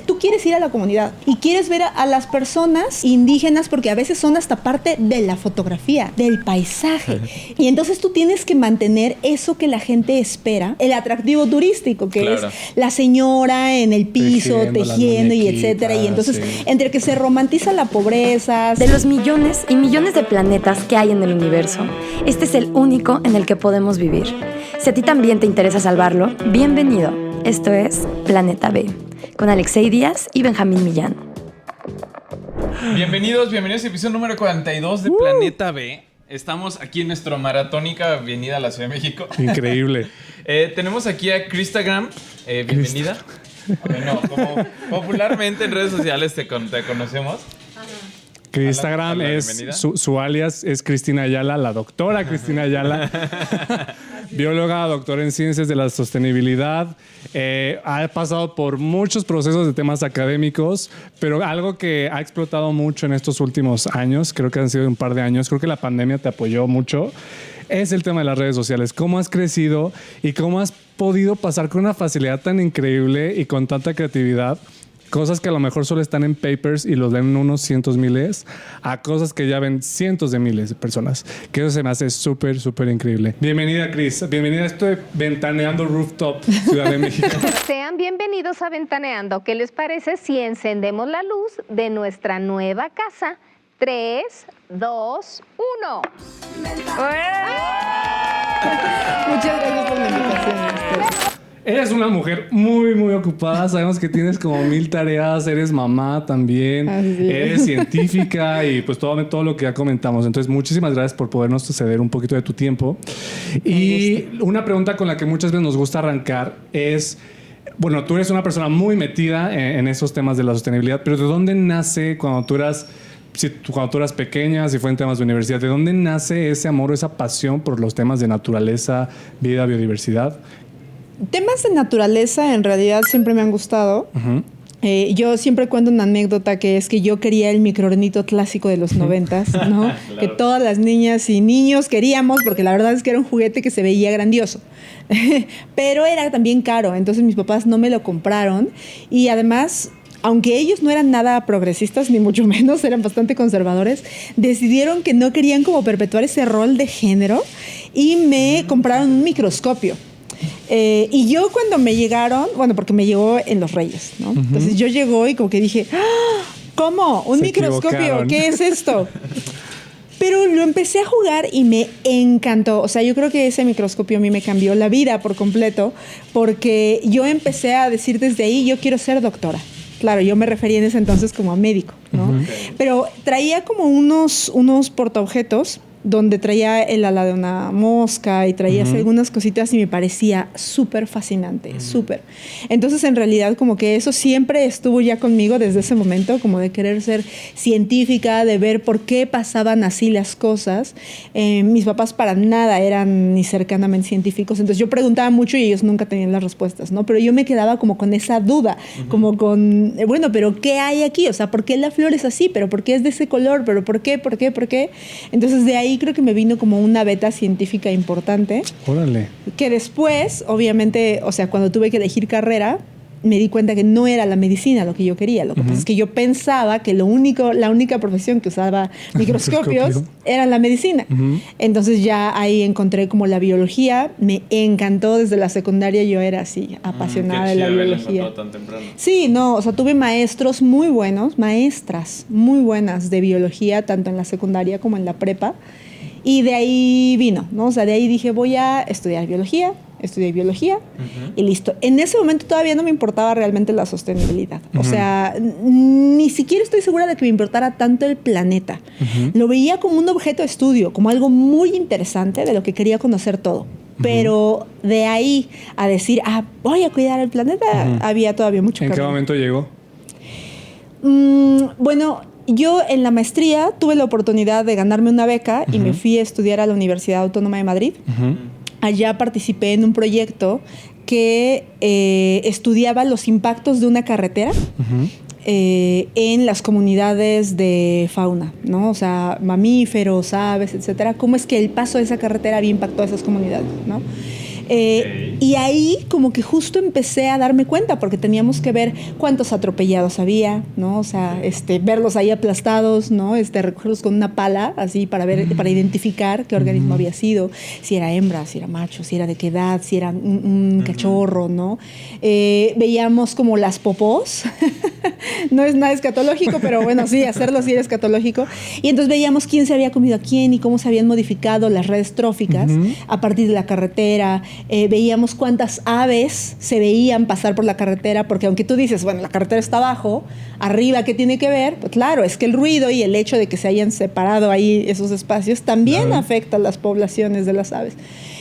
Tú quieres ir a la comunidad y quieres ver a las personas indígenas porque a veces son hasta parte de la fotografía, del paisaje. Y entonces tú tienes que mantener eso que la gente espera, el atractivo turístico, que es la señora en el piso, tejiendo y etcétera. Y entonces, entre que se romantiza la pobreza... De los millones y millones de planetas que hay en el universo, este es el único en el que podemos vivir. Si a ti también te interesa salvarlo, bienvenido. Esto es Planeta B, con Alexei Díaz y Benjamín Millán. Bienvenidos al episodio número 42 de Planeta B. Estamos aquí en nuestra maratónica venida a la Ciudad de México. Increíble. Tenemos aquí a Cristagram. Bienvenida. Bueno, como popularmente en redes sociales te conocemos. Que Instagram es su alias es Cristina Ayala, la doctora Cristina Ayala, bióloga, doctora en ciencias de la sostenibilidad. Ha pasado por muchos procesos de temas académicos, pero algo que ha explotado mucho en estos últimos años, creo que han sido un par de años, creo que la pandemia te apoyó mucho, es el tema de las redes sociales. ¿Cómo has crecido y cómo has podido pasar con una facilidad tan increíble y con tanta creatividad cosas que a lo mejor solo están en papers y los leen unos cientos miles, a cosas que ya ven cientos de miles de personas? Que eso se me hace súper, súper increíble. Bienvenida, Cris. Bienvenida a esto de Ventaneando Rooftop, Ciudad de México. Sean bienvenidos a Ventaneando. ¿Qué les parece si encendemos la luz de nuestra nueva casa? 3, 2, 1. Muchas gracias por la invitación. Eres una mujer muy, muy ocupada. Sabemos que tienes como 1000 tareas. Eres mamá también. Eres científica y pues todo lo que ya comentamos. Entonces, muchísimas gracias por podernos ceder un poquito de tu tiempo. Y una pregunta con la que muchas veces nos gusta arrancar es... Bueno, tú eres una persona muy metida en esos temas de la sostenibilidad, pero ¿de dónde nace cuando tú eras pequeña, si fue en temas de universidad, ¿de dónde nace ese amor o esa pasión por los temas de naturaleza, vida, biodiversidad? Temas de naturaleza en realidad siempre me han gustado. Yo siempre cuento una anécdota que es que yo quería el microornito clásico de los 90s, ¿no? Claro. Que todas las niñas y niños queríamos, porque la verdad es que era un juguete que se veía grandioso. Pero era también caro, entonces mis papás no me lo compraron. Y además, aunque ellos no eran nada progresistas, ni mucho menos, eran bastante conservadores, decidieron que no querían como perpetuar ese rol de género y me compraron un microscopio. Y yo cuando me llegaron, bueno, porque me llegó en los Reyes, ¿no? Entonces yo llegó y como que dije, ¿cómo? ¿Un microscopio? ¿Qué es esto? Pero lo empecé a jugar y me encantó. O sea, yo creo que ese microscopio a mí me cambió la vida por completo, porque yo empecé a decir desde ahí, yo quiero ser doctora. Claro, yo me refería en ese entonces como a médico, ¿no? Pero traía como unos portaobjetos donde traía el ala de una mosca y traía algunas cositas y me parecía súper fascinante, súper. Entonces, en realidad, como que eso siempre estuvo ya conmigo desde ese momento, como de querer ser científica, de ver por qué pasaban así las cosas. Mis papás para nada eran ni cercanamente científicos, entonces yo preguntaba mucho y ellos nunca tenían las respuestas, ¿no? Pero yo me quedaba como con esa duda, como con, bueno, pero ¿qué hay aquí? O sea, ¿por qué la flor es así? ¿Pero por qué es de ese color? ¿Pero por qué? ¿Por qué? ¿Por qué? Entonces, de ahí creo que me vino como una beta científica importante. Órale. Que después, obviamente, o sea, cuando tuve que elegir carrera, me di cuenta que no era la medicina lo que yo quería. Lo que pasa es que yo pensaba que la única profesión que usaba microscopios era la medicina. Entonces ya ahí encontré como la biología. Me encantó desde la secundaria. Yo era así, apasionada de la biología. Tan temprano. Sí, no, o sea, tuve maestros muy buenos, maestras muy buenas de biología, tanto en la secundaria como en la prepa. Y de ahí vino, ¿no? O sea, de ahí dije, voy a estudiar biología. Estudié biología y listo. En ese momento todavía no me importaba realmente la sostenibilidad. O sea, ni siquiera estoy segura de que me importara tanto el planeta. Lo veía como un objeto de estudio, como algo muy interesante de lo que quería conocer todo. Pero de ahí a decir, voy a cuidar el planeta, había todavía mucho camino. ¿En qué momento llegó? Bueno, yo en la maestría tuve la oportunidad de ganarme una beca y me fui a estudiar a la Universidad Autónoma de Madrid. Allá participé en un proyecto que estudiaba los impactos de una carretera en las comunidades de fauna, ¿no? O sea, mamíferos, aves, etcétera. ¿Cómo es que el paso de esa carretera había impactado a esas comunidades, ¿no? Y ahí como que justo empecé a darme cuenta, porque teníamos que ver cuántos atropellados había, ¿no? O sea, verlos ahí aplastados, ¿no? Recogerlos con una pala, así, para identificar qué organismo había sido, si era hembra, si era macho, si era de qué edad, si era un cachorro, ¿no? Veíamos como las popós, no es nada escatológico, pero bueno, sí, hacerlo sí era escatológico. Y entonces veíamos quién se había comido a quién y cómo se habían modificado las redes tróficas a partir de la carretera. Veíamos cuántas aves se veían pasar por la carretera, porque aunque tú dices, bueno, la carretera está abajo, arriba, ¿qué tiene que ver? Pues claro, es que el ruido y el hecho de que se hayan separado ahí esos espacios también afecta a las poblaciones de las aves.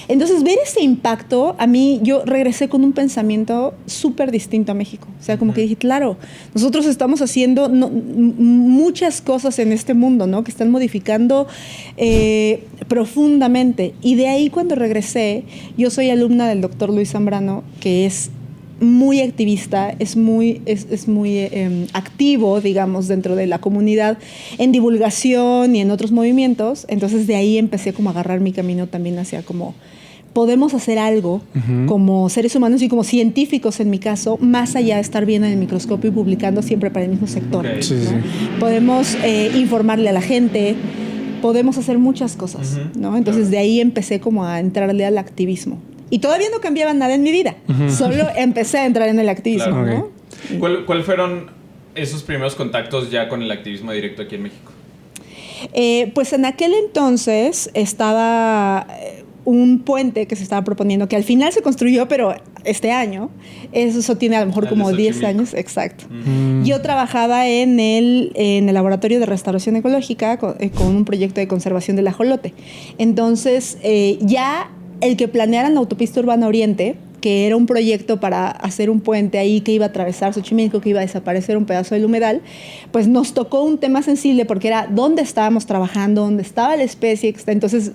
Entonces, ver ese impacto, a mí, yo regresé con un pensamiento súper distinto a México. O sea, como que dije, claro, nosotros estamos haciendo muchas cosas en este mundo, ¿no? Que están modificando profundamente. Y de ahí, cuando regresé, yo soy alumna del doctor Luis Zambrano, que es muy activista, es muy activo, digamos, dentro de la comunidad en divulgación y en otros movimientos. Entonces, de ahí empecé como a agarrar mi camino también hacia como podemos hacer algo como seres humanos y como científicos, en mi caso, más allá de estar viendo en el microscopio y publicando siempre para el mismo sector. Okay. Sí, ¿no? sí. Podemos informarle a la gente, podemos hacer muchas cosas, ¿no? Entonces, de ahí empecé como a entrarle al activismo. Y todavía no cambiaba nada en mi vida, solo empecé a entrar en el activismo, claro. ¿no? ¿Cuál fueron esos primeros contactos ya con el activismo directo aquí en México? Pues en aquel entonces estaba un puente que se estaba proponiendo, que al final se construyó, pero este año, eso tiene a lo mejor como 10 años, exacto. Yo trabajaba en el laboratorio de restauración ecológica con un proyecto de conservación del ajolote. Entonces, ya el que planearan la autopista urbana Oriente, que era un proyecto para hacer un puente ahí que iba a atravesar Xochimilco, que iba a desaparecer un pedazo del humedal, pues nos tocó un tema sensible porque era dónde estábamos trabajando, dónde estaba la especie. Entonces,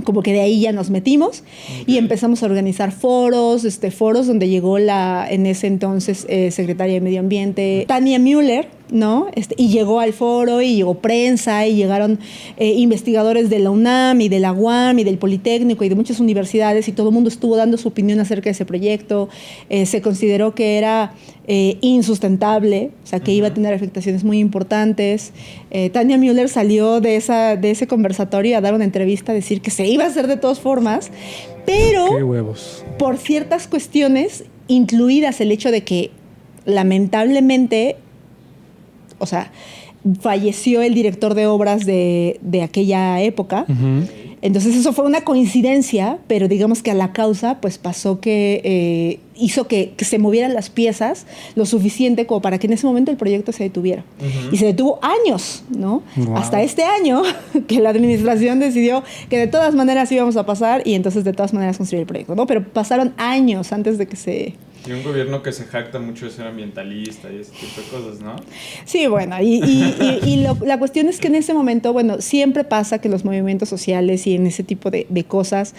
como que de ahí ya nos metimos y empezamos a organizar foros donde llegó en ese entonces secretaria de Medio Ambiente, Tania Müller, ¿no? Y llegó al foro y llegó prensa y llegaron investigadores de la UNAM y de la UAM y del Politécnico y de muchas universidades, y todo el mundo estuvo dando su opinión acerca de ese proyecto. Se consideró que era insustentable, o sea, que iba a tener afectaciones muy importantes. Tania Müller salió de ese conversatorio a dar una entrevista a decir que se iba a hacer de todas formas, pero ¡qué huevos! Por ciertas cuestiones, incluidas el hecho de que lamentablemente, o sea, falleció el director de obras de aquella época. Entonces eso fue una coincidencia, pero digamos que a la causa pues pasó que hizo que se movieran las piezas lo suficiente como para que en ese momento el proyecto se detuviera. Y se detuvo años, ¿no? Wow. Hasta este año que la administración decidió que de todas maneras íbamos a pasar y entonces de todas maneras construir el proyecto, ¿no? Pero pasaron años antes de que se... Y un gobierno que se jacta mucho de ser ambientalista y ese tipo de cosas, ¿no? Sí, bueno, la cuestión es que en ese momento, bueno, siempre pasa que los movimientos sociales y en ese tipo de cosas,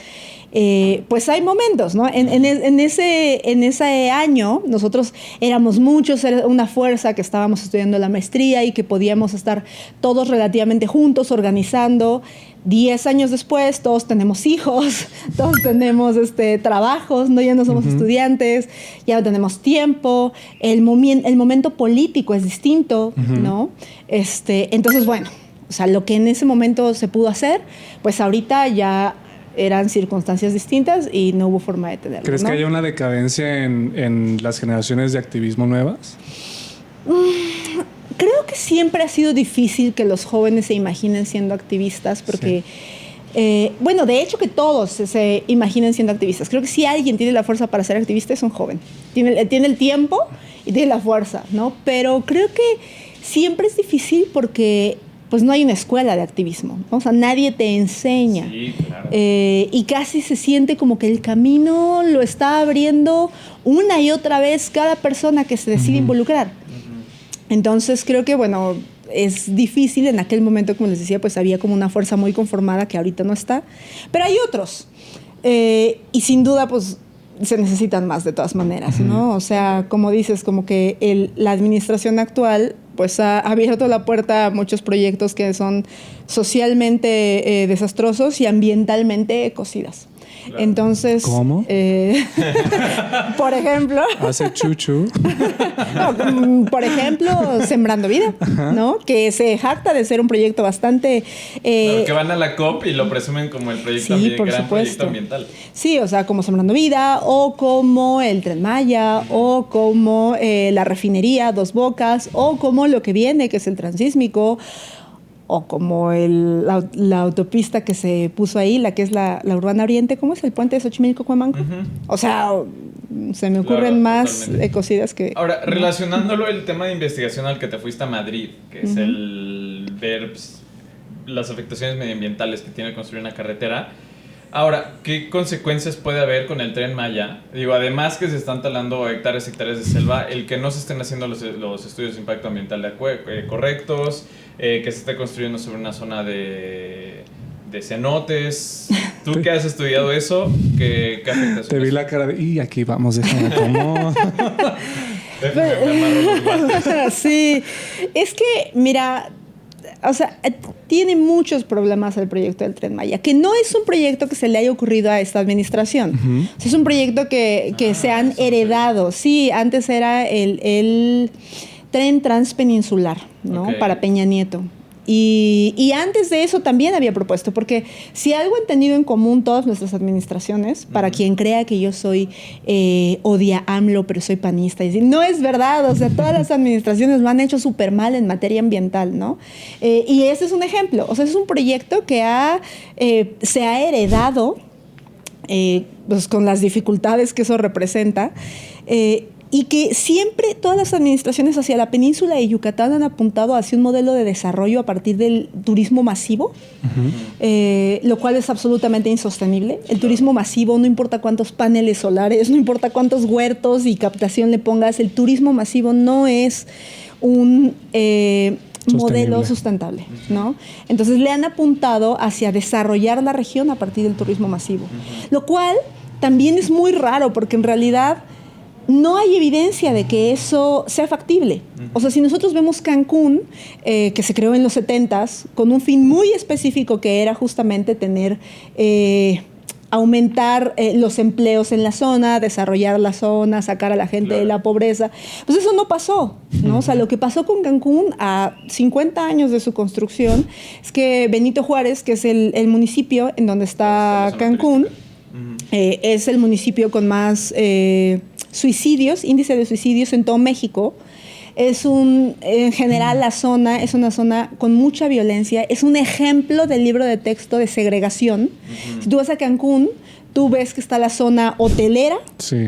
pues hay momentos, ¿no? En ese año nosotros éramos muchos, era una fuerza que estábamos estudiando la maestría y que podíamos estar todos relativamente juntos, organizando. 10 años después, todos tenemos hijos, todos tenemos trabajos, ¿no? Ya no somos estudiantes, ya no tenemos tiempo, el momento político es distinto, ¿no? Entonces, bueno, o sea, lo que en ese momento se pudo hacer, pues ahorita ya eran circunstancias distintas y no hubo forma de tenerlo. ¿Crees, ¿no? que haya una decadencia en las generaciones de activismo nuevas? Creo que siempre ha sido difícil que los jóvenes se imaginen siendo activistas porque, bueno, de hecho que todos se imaginen siendo activistas. Creo que si alguien tiene la fuerza para ser activista es un joven. Tiene el tiempo y tiene la fuerza, ¿no? Pero creo que siempre es difícil porque pues no hay una escuela de activismo, ¿no? O sea, nadie te enseña. Sí, claro. Y casi se siente como que el camino lo está abriendo una y otra vez cada persona que se decide involucrar. Entonces creo que, bueno, es difícil. En aquel momento, como les decía, pues había como una fuerza muy conformada que ahorita no está. Pero hay otros. Y sin duda, pues se necesitan más de todas maneras, ¿no? O sea, como dices, como que la administración actual pues ha abierto la puerta a muchos proyectos que son socialmente desastrosos y ambientalmente ecocidas. Claro. Entonces... ¿Cómo? Por ejemplo... Hace chuchu. No, por ejemplo, Sembrando Vida, ¿no? Que se jacta de ser un proyecto bastante... Claro, que van a la COP y lo presumen como el proyecto gran proyecto ambiental. Sí, o sea, como Sembrando Vida, o como el Tren Maya, o como la refinería Dos Bocas, o como lo que viene, que es el transísmico, o como la autopista que se puso ahí, la que es la Urbana Oriente, ¿cómo es? El puente de Xochimilco-Cuemanco. O sea, se me ocurren más cosidas que... Ahora, relacionándolo el tema de investigación al que te fuiste a Madrid, que es el ver las afectaciones medioambientales que tiene construir una carretera. Ahora, ¿qué consecuencias puede haber con el Tren Maya? Digo, además que se están talando hectáreas y hectáreas de selva, el que no se estén haciendo los estudios de impacto ambiental correctos, que se esté construyendo sobre una zona de cenotes. ¿Tú que has estudiado eso? ¿Qué afecta? Te vi la cara de... Y aquí vamos, déjame como... Sí, es que, mira... O sea, tiene muchos problemas el proyecto del Tren Maya, que no es un proyecto que se le haya ocurrido a esta administración. O sea, es un proyecto que se han heredado. Sí, antes era el tren transpeninsular, ¿no? Okay. Para Peña Nieto. Y antes de eso también había propuesto, porque si algo han tenido en común todas nuestras administraciones, para quien crea que yo soy odia AMLO, pero soy panista, y decir, no es verdad, o sea, todas las administraciones lo han hecho súper mal en materia ambiental, ¿no? Y ese es un ejemplo, o sea, es un proyecto que se ha heredado, pues, con las dificultades que eso representa, y que siempre todas las administraciones hacia la península de Yucatán han apuntado hacia un modelo de desarrollo a partir del turismo masivo, lo cual es absolutamente insostenible. El turismo masivo, no importa cuántos paneles solares, no importa cuántos huertos y captación le pongas, el turismo masivo no es un modelo sustentable, ¿no? Entonces le han apuntado hacia desarrollar la región a partir del turismo masivo, lo cual también es muy raro porque en realidad no hay evidencia de que eso sea factible. O sea, si nosotros vemos Cancún, que se creó en los 70s, con un fin muy específico que era justamente aumentar los empleos en la zona, desarrollar la zona, sacar a la gente de la pobreza, pues eso no pasó, ¿no? O sea, lo que pasó con Cancún a 50 años de su construcción es que Benito Juárez, que es el municipio en donde está Cancún, es el municipio con más índice de suicidios en todo México. En general la zona es una zona con mucha violencia, es un ejemplo del libro de texto de segregación. Si tú vas a Cancún, tú ves que está la zona hotelera,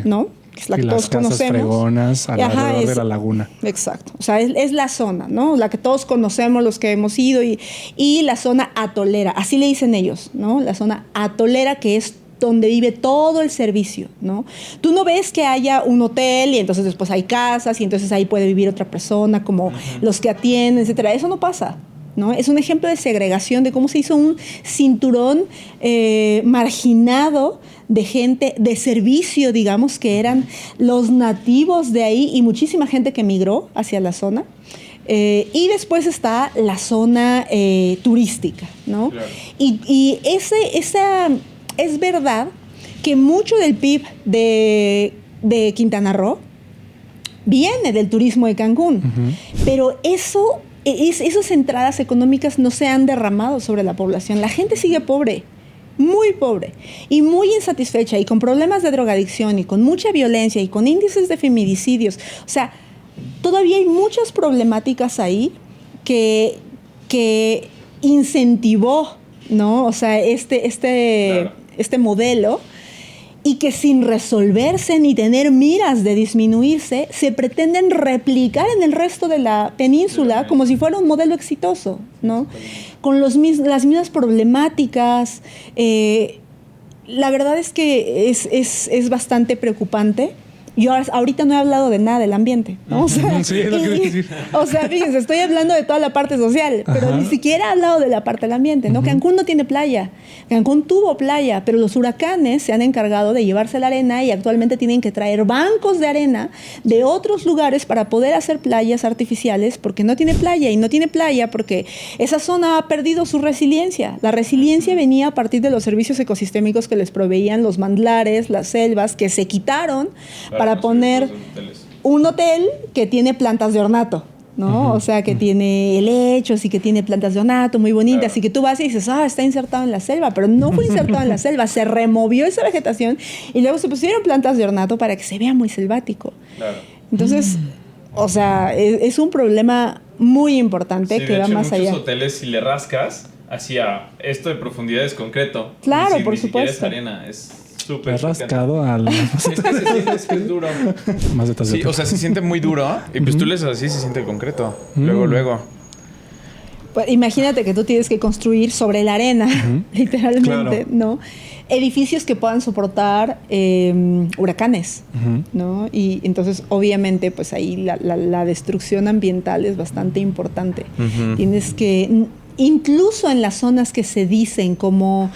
¿no? Que es la que todos conocemos. Las casas fregonas alrededor de la laguna. Exacto. O sea, es la zona, ¿no? La que todos conocemos, los que hemos ido, y la zona atolera, así le dicen ellos, ¿no? La zona atolera, que es donde vive todo el servicio, ¿no? Tú no ves que haya un hotel y entonces después hay casas y entonces ahí puede vivir otra persona como los que atienden, etcétera. Eso no pasa, ¿no? Es un ejemplo de segregación, de cómo se hizo un cinturón marginado de gente de servicio, digamos, que eran los nativos de ahí y muchísima gente que migró hacia la zona. Y después está la zona turística, ¿no? Claro. Y es verdad que mucho del PIB de Quintana Roo viene del turismo de Cancún, pero esas entradas económicas no se han derramado sobre la población. La gente sigue pobre, muy pobre y muy insatisfecha y con problemas de drogadicción y con mucha violencia y con índices de feminicidios. O sea, todavía hay muchas problemáticas ahí que incentivó, ¿no? O sea, este modelo, y que sin resolverse ni tener miras de disminuirse, se pretenden replicar en el resto de la península como si fuera un modelo exitoso, ¿no? Con las mismas problemáticas. La verdad es que es bastante preocupante. Yo ahorita no he hablado de nada del ambiente, ¿no? O sea, sí, es lo que quería decir. o sea, fíjense, estoy hablando de toda la parte social, pero ni siquiera he hablado de la parte del ambiente, ¿no? Cancún no tiene playa. Cancún tuvo playa, pero los huracanes se han encargado de llevarse la arena y actualmente tienen que traer bancos de arena de otros lugares para poder hacer playas artificiales porque no tiene playa, y no tiene playa porque esa zona ha perdido su resiliencia. La resiliencia venía a partir de los servicios ecosistémicos que les proveían los manglares, las selvas, que se quitaron para poner un hotel que tiene plantas de ornato, ¿no? O sea, que tiene helechos y que tiene plantas de ornato muy bonitas, y que tú vas y dices, está insertado en la selva, pero no fue insertado en la selva, se removió esa vegetación y luego se pusieron plantas de ornato para que se vea muy selvático. Claro. Entonces, o sea, es un problema muy importante que va más allá. Muchos hoteles, si le rascas, hacia esto de profundidad es concreto. Claro, por supuesto. Es arena, es súper rascado al... Es que se siente, es que es duro. Más detalles. Sí, o sea, se siente muy duro y pues tú le haces así, se siente concreto. Luego. Pues imagínate que tú tienes que construir sobre la arena, literalmente, ¿no? Edificios que puedan soportar huracanes, ¿no? Y entonces, obviamente, pues ahí la destrucción ambiental es bastante importante. Tienes que, incluso en las zonas que se dicen como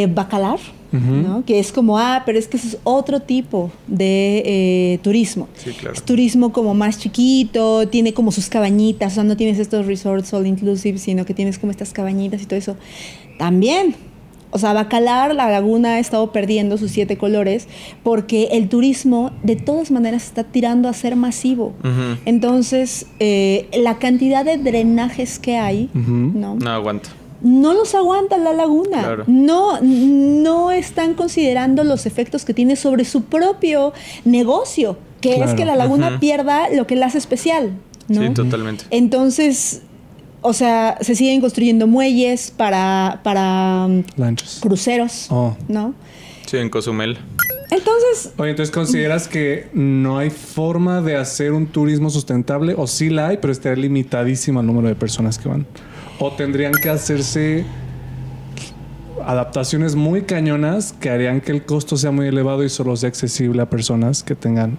Bacalar, ¿no? Que es como, pero es que ese es otro tipo de turismo. Sí, claro. Es turismo como más chiquito, tiene como sus cabañitas, o sea, no tienes estos resorts all inclusive, sino que tienes como estas cabañitas y todo eso. También, o sea, Bacalar, la laguna ha estado perdiendo sus 7 colores porque el turismo de todas maneras está tirando a ser masivo. Entonces, la cantidad de drenajes que hay, ¿no? No aguanta. No los aguanta la laguna. Claro. No están considerando los efectos que tiene sobre su propio negocio, que es que la laguna pierda lo que la hace especial, ¿no? Sí, totalmente. Entonces, o sea, se siguen construyendo muelles para lanchas, cruceros, ¿no? Sí, en Cozumel. Entonces... Oye, entonces ¿consideras que no hay forma de hacer un turismo sustentable? O sí la hay, pero está limitadísimo el número de personas que van. ¿O tendrían que hacerse adaptaciones muy cañonas que harían que el costo sea muy elevado y solo sea accesible a personas que tengan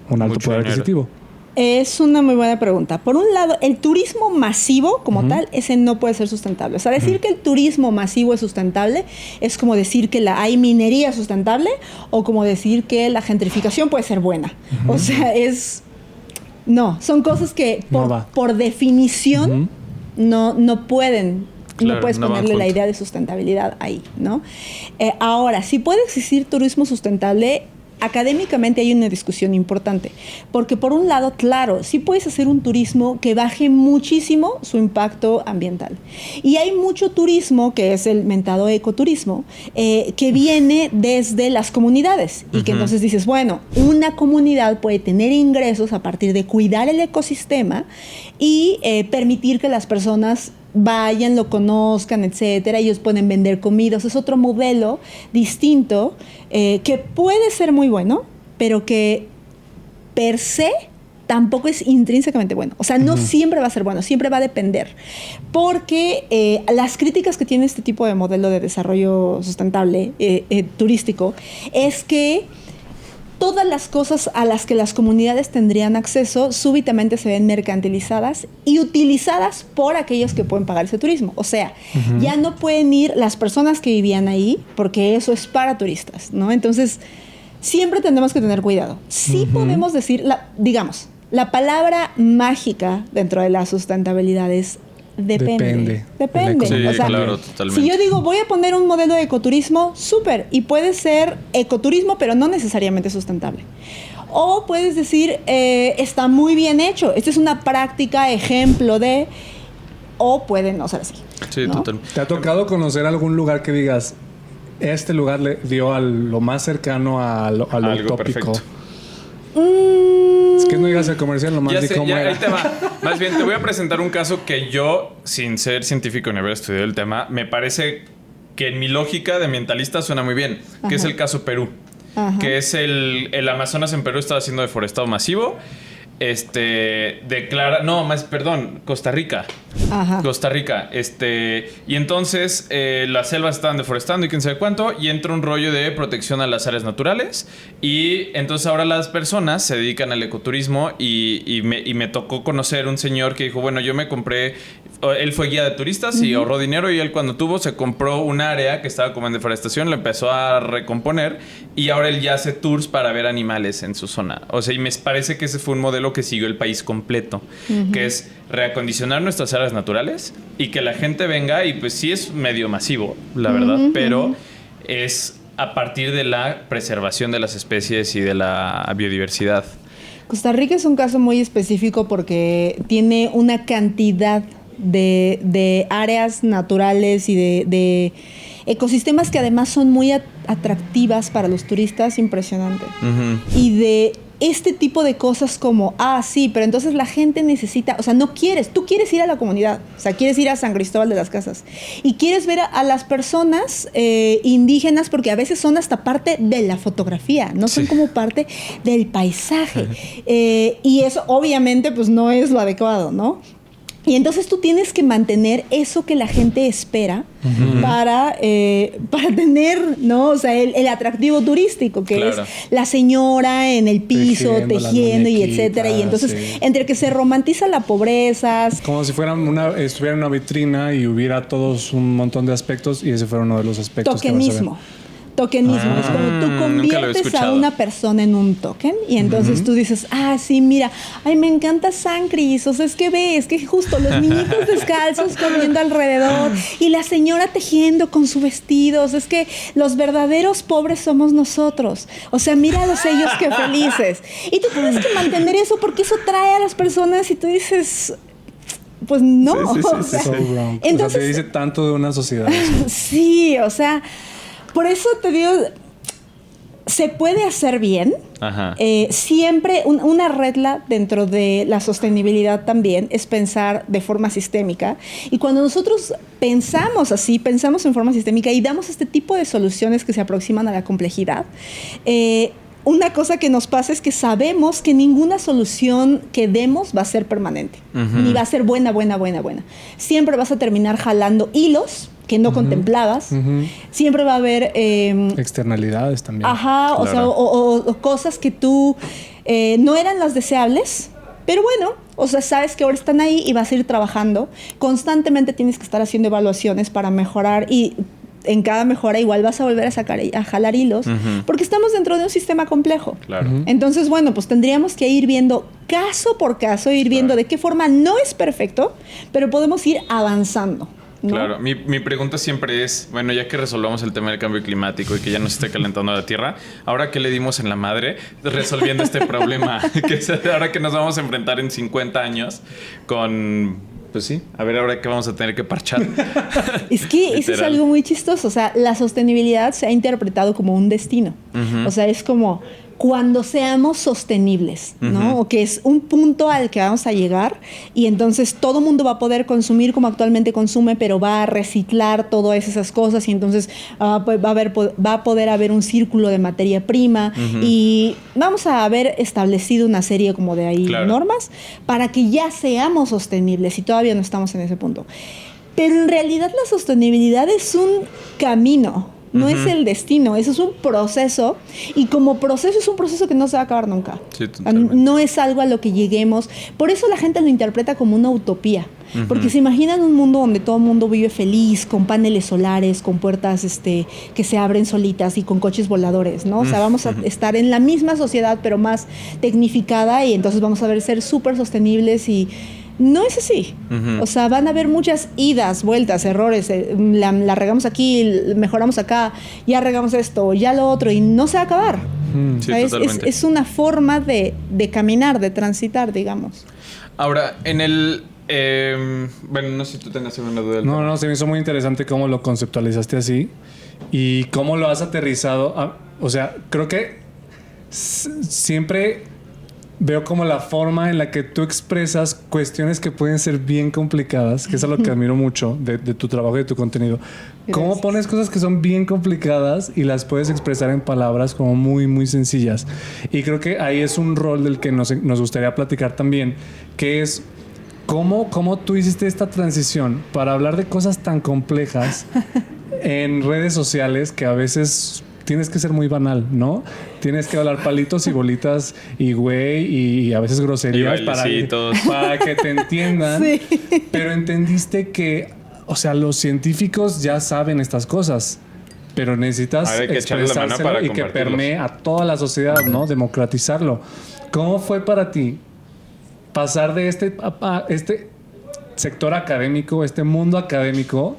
un alto poder adquisitivo? Es una muy buena pregunta. Por un lado, el turismo masivo como tal, ese no puede ser sustentable. O sea, decir que el turismo masivo es sustentable es como decir que hay minería sustentable o como decir que la gentrificación puede ser buena. O sea, no, son cosas que por definición no pueden, claro, no puedes ponerle la idea de sustentabilidad ahí, ¿no? Ahora, si puede existir turismo sustentable, académicamente hay una discusión importante, porque por un lado, claro, sí puedes hacer un turismo que baje muchísimo su impacto ambiental. Y hay mucho turismo, que es el mentado ecoturismo, que viene desde las comunidades y que entonces dices, bueno, una comunidad puede tener ingresos a partir de cuidar el ecosistema y permitir que las personas vayan, lo conozcan, etcétera. Ellos pueden vender comidas. Es otro modelo distinto que puede ser muy bueno, pero que per se tampoco es intrínsecamente bueno. O sea, no siempre va a ser bueno, siempre va a depender. Porque las críticas que tiene este tipo de modelo de desarrollo sustentable turístico es que todas las cosas a las que las comunidades tendrían acceso súbitamente se ven mercantilizadas y utilizadas por aquellos que pueden pagar ese turismo. O sea, ya no pueden ir las personas que vivían ahí porque eso es para turistas, ¿no? Entonces, siempre tenemos que tener cuidado. Sí podemos decir, digamos, la palabra mágica dentro de la sustentabilidad es depende. Sí, o sea, claro, totalmente. Si yo digo, voy a poner un modelo de ecoturismo, súper, y puede ser ecoturismo, pero no necesariamente sustentable. O puedes decir, está muy bien hecho, esta es una práctica, ejemplo de... O puede no ser así. Sí, ¿no? totalmente. ¿Te ha tocado conocer algún lugar que digas, este lugar le dio a lo más cercano a lo utópico? Perfecto. Es que no digas el comercial, nomás di cómo era. Ahí te va. Más bien, te voy a presentar un caso que yo, sin ser científico ni haber estudiado el tema, me parece que en mi lógica de ambientalista suena muy bien, que es el caso Perú. Que es el Amazonas en Perú estaba siendo deforestado masivo. Costa Rica. Ajá. Costa Rica. Y entonces las selvas estaban deforestando y quién sabe cuánto, y entra un rollo de protección a las áreas naturales. Y entonces ahora las personas se dedican al ecoturismo y me tocó conocer un señor que dijo, bueno, yo me compré, él fue guía de turistas y ahorró dinero, y él cuando se compró un área que estaba como en deforestación, lo empezó a recomponer y ahora él ya hace tours para ver animales en su zona. O sea, y me parece que ese fue un modelo que siguió el país completo, que es reacondicionar nuestras áreas naturales y que la gente venga, y pues sí es medio masivo, la verdad, pero es a partir de la preservación de las especies y de la biodiversidad. Costa Rica es un caso muy específico porque tiene una cantidad de áreas naturales y de ecosistemas que además son muy atractivas para los turistas, impresionante. Y de este tipo de cosas como, sí, pero entonces la gente necesita, o sea, tú quieres ir a la comunidad, o sea, quieres ir a San Cristóbal de las Casas y quieres ver a las personas indígenas, porque a veces son hasta parte de la fotografía, no son como parte del paisaje. Y eso obviamente pues no es lo adecuado, ¿no? Y entonces tú tienes que mantener eso que la gente espera para tener, ¿no? O sea, el atractivo turístico, que es la señora en el piso, tejiendo y etcétera. Y entonces, entre que se romantiza la pobreza. Como si estuviera en una vitrina y hubiera todos un montón de aspectos, y ese fuera uno de los aspectos. Tokenismo. Tokenismo, es cuando tú conviertes a una persona en un token y entonces tú dices, sí, mira, me encanta San Cris, o sea, es que justo los niñitos descalzos corriendo alrededor y la señora tejiendo con su vestido, o sea, es que los verdaderos pobres somos nosotros, o sea, míralos ellos qué felices. Y tú tienes que mantener eso porque eso trae a las personas y tú dices... Pues no. Sí. So wrong. Entonces, o sea, te dice tanto de una sociedad. Sí, o sea... Por eso te digo, se puede hacer bien. Siempre una regla dentro de la sostenibilidad también es pensar de forma sistémica. Y cuando nosotros pensamos así, pensamos en forma sistémica y damos este tipo de soluciones que se aproximan a la complejidad, una cosa que nos pasa es que sabemos que ninguna solución que demos va a ser permanente, ni va a ser buena. Siempre vas a terminar jalando hilos que no contemplabas. Siempre va a haber... externalidades también. O sea, o cosas que tú no eran las deseables, pero bueno, o sea, sabes que ahora están ahí y vas a ir trabajando. Constantemente tienes que estar haciendo evaluaciones para mejorar, y en cada mejora igual vas a volver a jalar hilos, porque estamos dentro de un sistema complejo. Entonces, bueno, pues tendríamos que ir viendo caso por caso, viendo de qué forma no es perfecto, pero podemos ir avanzando, ¿no? Claro, mi pregunta siempre es, bueno, ya que resolvamos el tema del cambio climático y que ya nos esté calentando la Tierra, ¿ahora qué le dimos en la madre resolviendo este problema? Que es ahora que nos vamos a enfrentar en 50 años con... Pues sí, a ver ahora qué vamos a tener que parchar. Es que eso es algo muy chistoso. O sea, la sostenibilidad se ha interpretado como un destino. O sea, es como cuando seamos sostenibles, ¿no? O que es un punto al que vamos a llegar y entonces todo mundo va a poder consumir como actualmente consume, pero va a reciclar todas esas cosas y entonces va a poder haber un círculo de materia prima y vamos a haber establecido una serie como de normas para que ya seamos sostenibles y todavía no estamos en ese punto. Pero en realidad la sostenibilidad es un camino. No es el destino, eso es un proceso y como proceso es un proceso que no se va a acabar nunca. Sí, totalmente. No es algo a lo que lleguemos. Por eso la gente lo interpreta como una utopía. Porque se imaginan un mundo donde todo el mundo vive feliz, con paneles solares, con puertas que se abren solitas y con coches voladores, ¿no? O sea, vamos a estar en la misma sociedad, pero más tecnificada y entonces vamos a ser súper sostenibles y... No es así. O sea, van a haber muchas idas, vueltas, errores. La regamos aquí, mejoramos acá, ya regamos esto, ya lo otro, y no se va a acabar. Sí, es una forma de caminar, de transitar, digamos. Ahora, en el... bueno, no sé si tú tengas alguna duda. No, se me hizo muy interesante cómo lo conceptualizaste así y cómo lo has aterrizado. O sea, creo que siempre... Veo como la forma en la que tú expresas cuestiones que pueden ser bien complicadas, que es algo que admiro mucho de tu trabajo y de tu contenido. Gracias. Cómo pones cosas que son bien complicadas y las puedes expresar en palabras como muy, muy sencillas. Y creo que ahí es un rol del que nos gustaría platicar también, que es ¿Cómo tú hiciste esta transición para hablar de cosas tan complejas en redes sociales que a veces tienes que ser muy banal, ¿no? Tienes que hablar palitos y bolitas y güey y a veces groserías para que te entiendan. Sí. Pero entendiste que, o sea, los científicos ya saben estas cosas, pero necesitas expresárselo y que permee a toda la sociedad, ¿no? Democratizarlo. ¿Cómo fue para ti pasar de este sector académico, este mundo académico,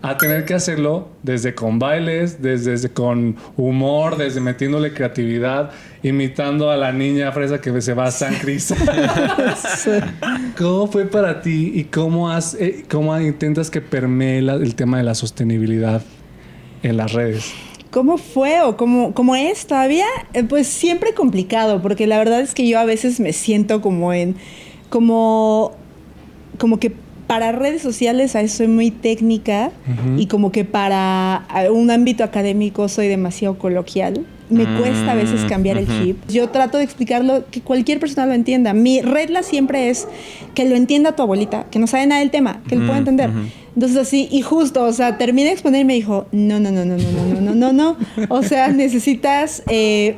a tener que hacerlo desde con bailes, desde con humor, desde metiéndole creatividad, imitando a la niña fresa que se va a San Cris? ¿Cómo fue para ti y cómo intentas que permee el tema de la sostenibilidad en las redes? ¿Cómo fue o cómo es todavía? Pues siempre complicado, porque la verdad es que yo a veces me siento como que para redes sociales soy muy técnica y como que para un ámbito académico soy demasiado coloquial. Me cuesta a veces cambiar el chip. Yo trato de explicarlo que cualquier persona lo entienda. Mi regla siempre es que lo entienda tu abuelita, que no sabe nada del tema, que lo pueda entender. Entonces así, y justo, o sea, terminé de exponer y me dijo, no. O sea, necesitas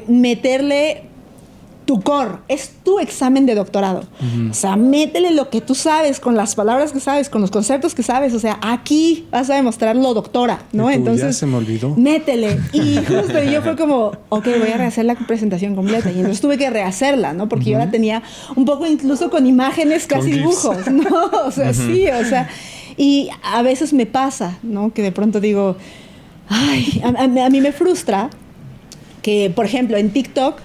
meterle tu core, es tu examen de doctorado. O sea, métele lo que tú sabes, con las palabras que sabes, con los conceptos que sabes. O sea, aquí vas a demostrarlo, doctora, ¿no? Entonces, ya se me olvidó. Métele. Y justo yo fue como, ok, voy a rehacer la presentación completa. Y entonces tuve que rehacerla, ¿no? Porque yo la tenía un poco incluso con imágenes, casi dibujos, ¿no? O sea, sí, o sea. Y a veces me pasa, ¿no? Que de pronto digo, ay, a mí me frustra que, por ejemplo, en TikTok,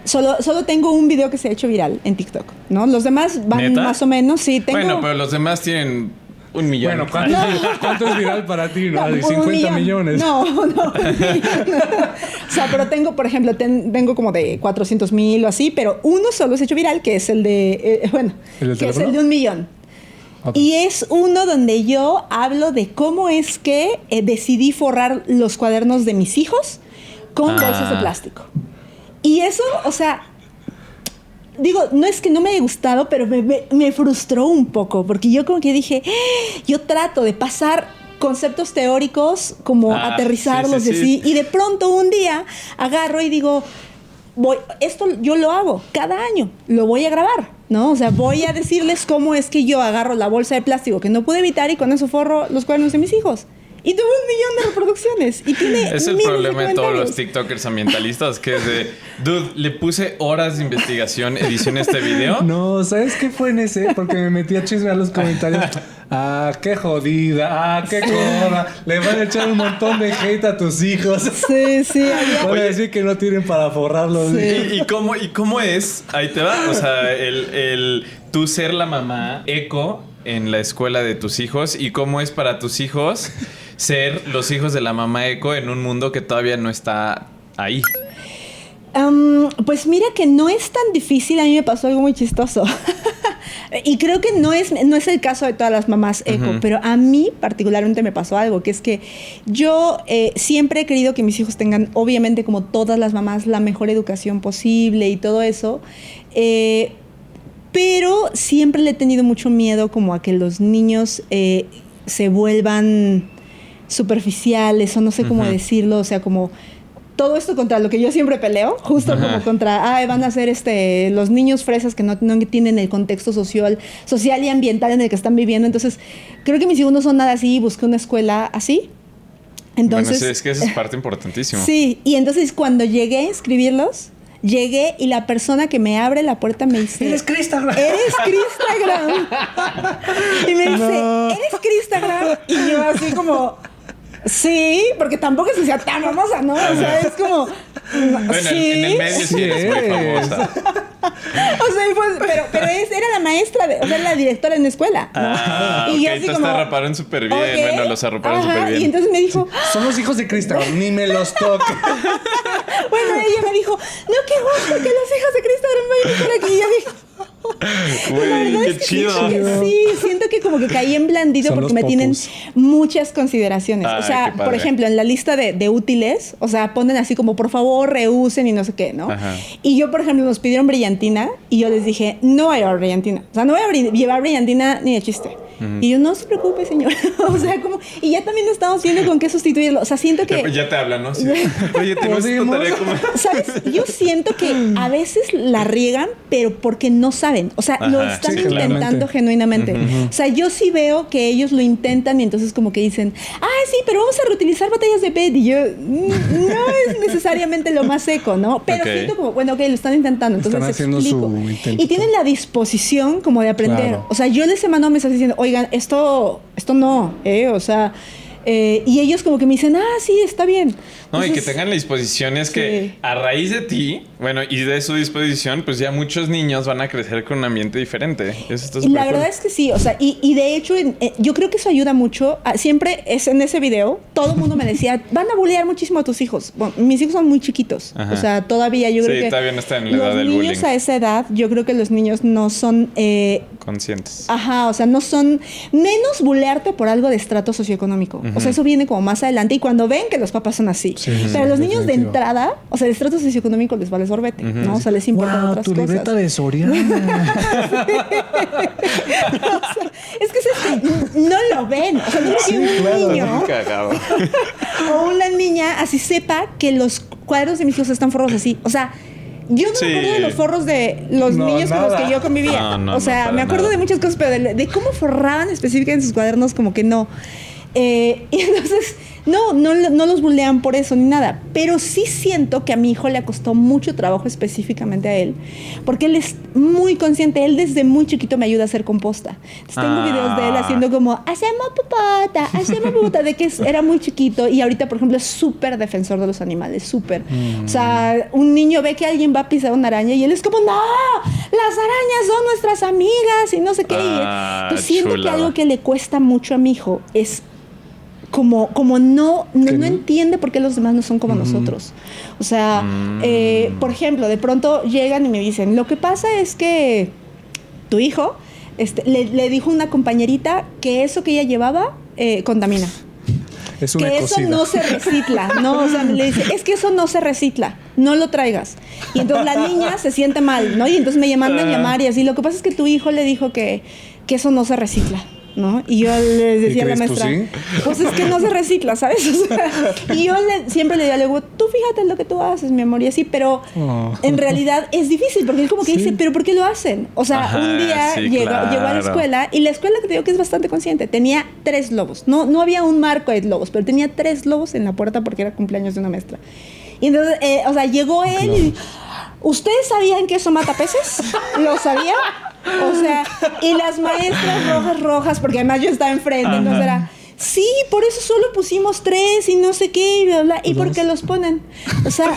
Solo tengo un video que se ha hecho viral en TikTok, ¿no? Los demás van ¿Neta? Más o menos, sí. Bueno, pero los demás tienen 1 millón. Bueno, ¿cuánto es viral para ti? ¿No? 50 millones. No. O sea, pero tengo, por ejemplo, tengo como de 400,000 o así, pero uno solo se ha hecho viral, que es el de, que es el de 1 millón. Okay. Y es uno donde yo hablo de cómo es que decidí forrar los cuadernos de mis hijos con bolsas de plástico. Y eso, o sea, digo, no es que no me haya gustado, pero me frustró un poco, porque yo como que dije, yo trato de pasar conceptos teóricos, como aterrizarlos sí. Y de pronto un día agarro y digo, esto yo lo hago cada año, lo voy a grabar, ¿no? O sea, voy a decirles cómo es que yo agarro la bolsa de plástico que no pude evitar y con eso forro los cuadernos de mis hijos. Y tuvo 1 millón de reproducciones. Y tiene es el problema de todos los TikTokers ambientalistas, que es de, dude, le puse horas de investigación, edición a este video. No, ¿sabes qué fue en ese? Porque me metí a chismear los comentarios. Qué jodida. Qué coda. Le van a echar un montón de hate a tus hijos. Sí. Voy a decir que no tienen para forrarlos. Sí. ¿Y cómo es? Ahí te va. O sea, el tú ser la mamá eco en la escuela de tus hijos, y cómo es para tus hijos ser los hijos de la mamá eco en un mundo que todavía no está ahí. Pues mira que no es tan difícil. A mí me pasó algo muy chistoso. Y creo que no es el caso de todas las mamás eco, pero a mí particularmente me pasó algo, que es que yo siempre he querido que mis hijos tengan, obviamente como todas las mamás, la mejor educación posible y todo eso, pero siempre le he tenido mucho miedo como a que los niños se vuelvan superficiales, o no sé cómo decirlo, o sea, como todo esto contra lo que yo siempre peleo, justo como contra, van a ser los niños fresas que no tienen el contexto social y ambiental en el que están viviendo. Entonces, creo que mis hijos no son nada así, busqué una escuela así. Entonces, bueno, es que esa es parte importantísima. Sí, y entonces cuando llegué a inscribirlos, llegué y la persona que me abre la puerta me dice, ¡Eres Cristagram! Y me dice, ¿eres Cristagram? Y yo así como, sí, porque tampoco es que sea tan famosa, ¿no? O sea, es como, bueno, sí. En el medio sí eres muy famosa. O sea, pero era la maestra, o sea, la directora en la escuela, ¿no? Y yo así como, te arroparon súper bien. Okay. Bueno, los arroparon súper bien. Y entonces me dijo, somos hijos de Cristagram, ni me los toque. Bueno, ella me dijo, no, qué gusto que los hijos de Cristagram vayan a estar aquí. Y yo dije, Güey, qué chido. Sí, siento que como que caí en blandito Son porque los me tienen popos. muchas consideraciones. Ay, o sea, qué padre. por ejemplo, en la lista de útiles, o sea, ponen así como, por favor, reusen y no sé qué, ¿no? Ajá. Y yo, por ejemplo, nos pidieron brillantina y yo les dije, no voy a llevar brillantina. O sea, no voy a llevar brillantina ni de chiste. Y yo, no se preocupe, señor. O sea, como... Y ya también estamos viendo con qué sustituirlo. O sea, siento que... Ya te hablan, ¿no? Sí. Oye, tengo esta tarea como... ¿Sabes? Yo siento que a veces la riegan, pero porque no saben. O sea, lo Ajá, están sí, intentando claramente. genuinamente. O sea, yo sí veo que ellos lo intentan y entonces como que dicen, sí, pero vamos a reutilizar botellas de PET. Y yo, no es necesariamente lo más seco, ¿no? Pero Ok. siento como, bueno, ok, lo están intentando. Entonces Están les haciendo explico. su intento. Y tienen la disposición como de aprender. Claro. O sea, yo les he mandado mensajes diciendo, oigan, esto no, o sea... y ellos como que me dicen, sí, está bien. No, y que Entonces, tengan la disposición es que sí. a raíz de ti, bueno, y de su disposición, pues ya muchos niños van a crecer con un ambiente diferente. Eso está Y súper la cool. verdad es que sí, o sea, y de hecho yo creo que eso ayuda mucho. Siempre es en ese video, todo el mundo me decía, van a bullear muchísimo a tus hijos. Bueno, mis hijos son muy chiquitos, Ajá. o sea, todavía yo creo Sí, que todavía no están en la edad los del niños bullying. a esa edad, yo creo que los niños no son... Conscientes. o sea, no son menos bullearte por algo de estrato socioeconómico. O sea, eso viene como más adelante y cuando ven que los papás son así. Sí, Pero sí, los niños de definitivo. entrada, o sea, el estrato socioeconómico les vale sorbete, ¿no? O sea, les importan otras cosas. de Soriana. Es que no lo ven. O sea, no es que un niño Cagado. o una niña así sepa que los cuadros de mis hijos están forrados así. O sea, yo no Sí. me acuerdo de los forros de los No, niños con nada. los que yo convivía. No, o sea, para me acuerdo nada. de muchas cosas, pero de cómo forraban específicamente sus cuadernos, como que no. Y entonces, no los bullean por eso ni nada. Pero sí siento que a mi hijo le costó mucho trabajo específicamente a él. Porque él es muy consciente. Él desde muy chiquito me ayuda a hacer composta. Entonces, tengo videos de él haciendo como, hacemos popota, de que era muy chiquito. Y ahorita, por ejemplo, es súper defensor de los animales, súper. O sea, un niño ve que alguien va a pisar una araña y él es como, no, las arañas son nuestras amigas y no sé qué. Entonces, siento que chulada. algo que le cuesta mucho a mi hijo es como no entiende por qué los demás no son como nosotros. O sea, por ejemplo, de pronto llegan y me dicen, lo que pasa es que tu hijo le dijo a una compañerita que eso que ella llevaba contamina. Es una Que eso cocida. no se recicla, ¿no? O sea, le dice, es que eso no se recicla, no lo traigas. Y entonces la niña se siente mal, ¿no? Y entonces me mandan llamar y así, lo que pasa es que tu hijo le dijo que eso no se recicla, ¿no? Y yo les decía a la crees tú maestra, sí? pues es que no se recicla, ¿sabes? O sea, y yo siempre le digo, tú fíjate en lo que tú haces, mi amor, y así, pero en realidad es difícil, porque él como que Sí. dice, ¿pero por qué lo hacen? O sea, Ajá, un día sí, llegó a la claro. escuela, y la escuela que te digo que es bastante consciente, tenía 3 globos, no había un marco de globos, pero tenía 3 globos en la puerta porque era cumpleaños de una maestra. Y entonces, o sea, llegó él y, ¿ustedes sabían que eso mata peces? ¿Lo sabían? O sea, y las maestras rojas, porque además yo estaba enfrente, entonces era, sí, por eso solo pusimos 3 y no sé qué, y bla, bla, y por qué los ponen. O sea,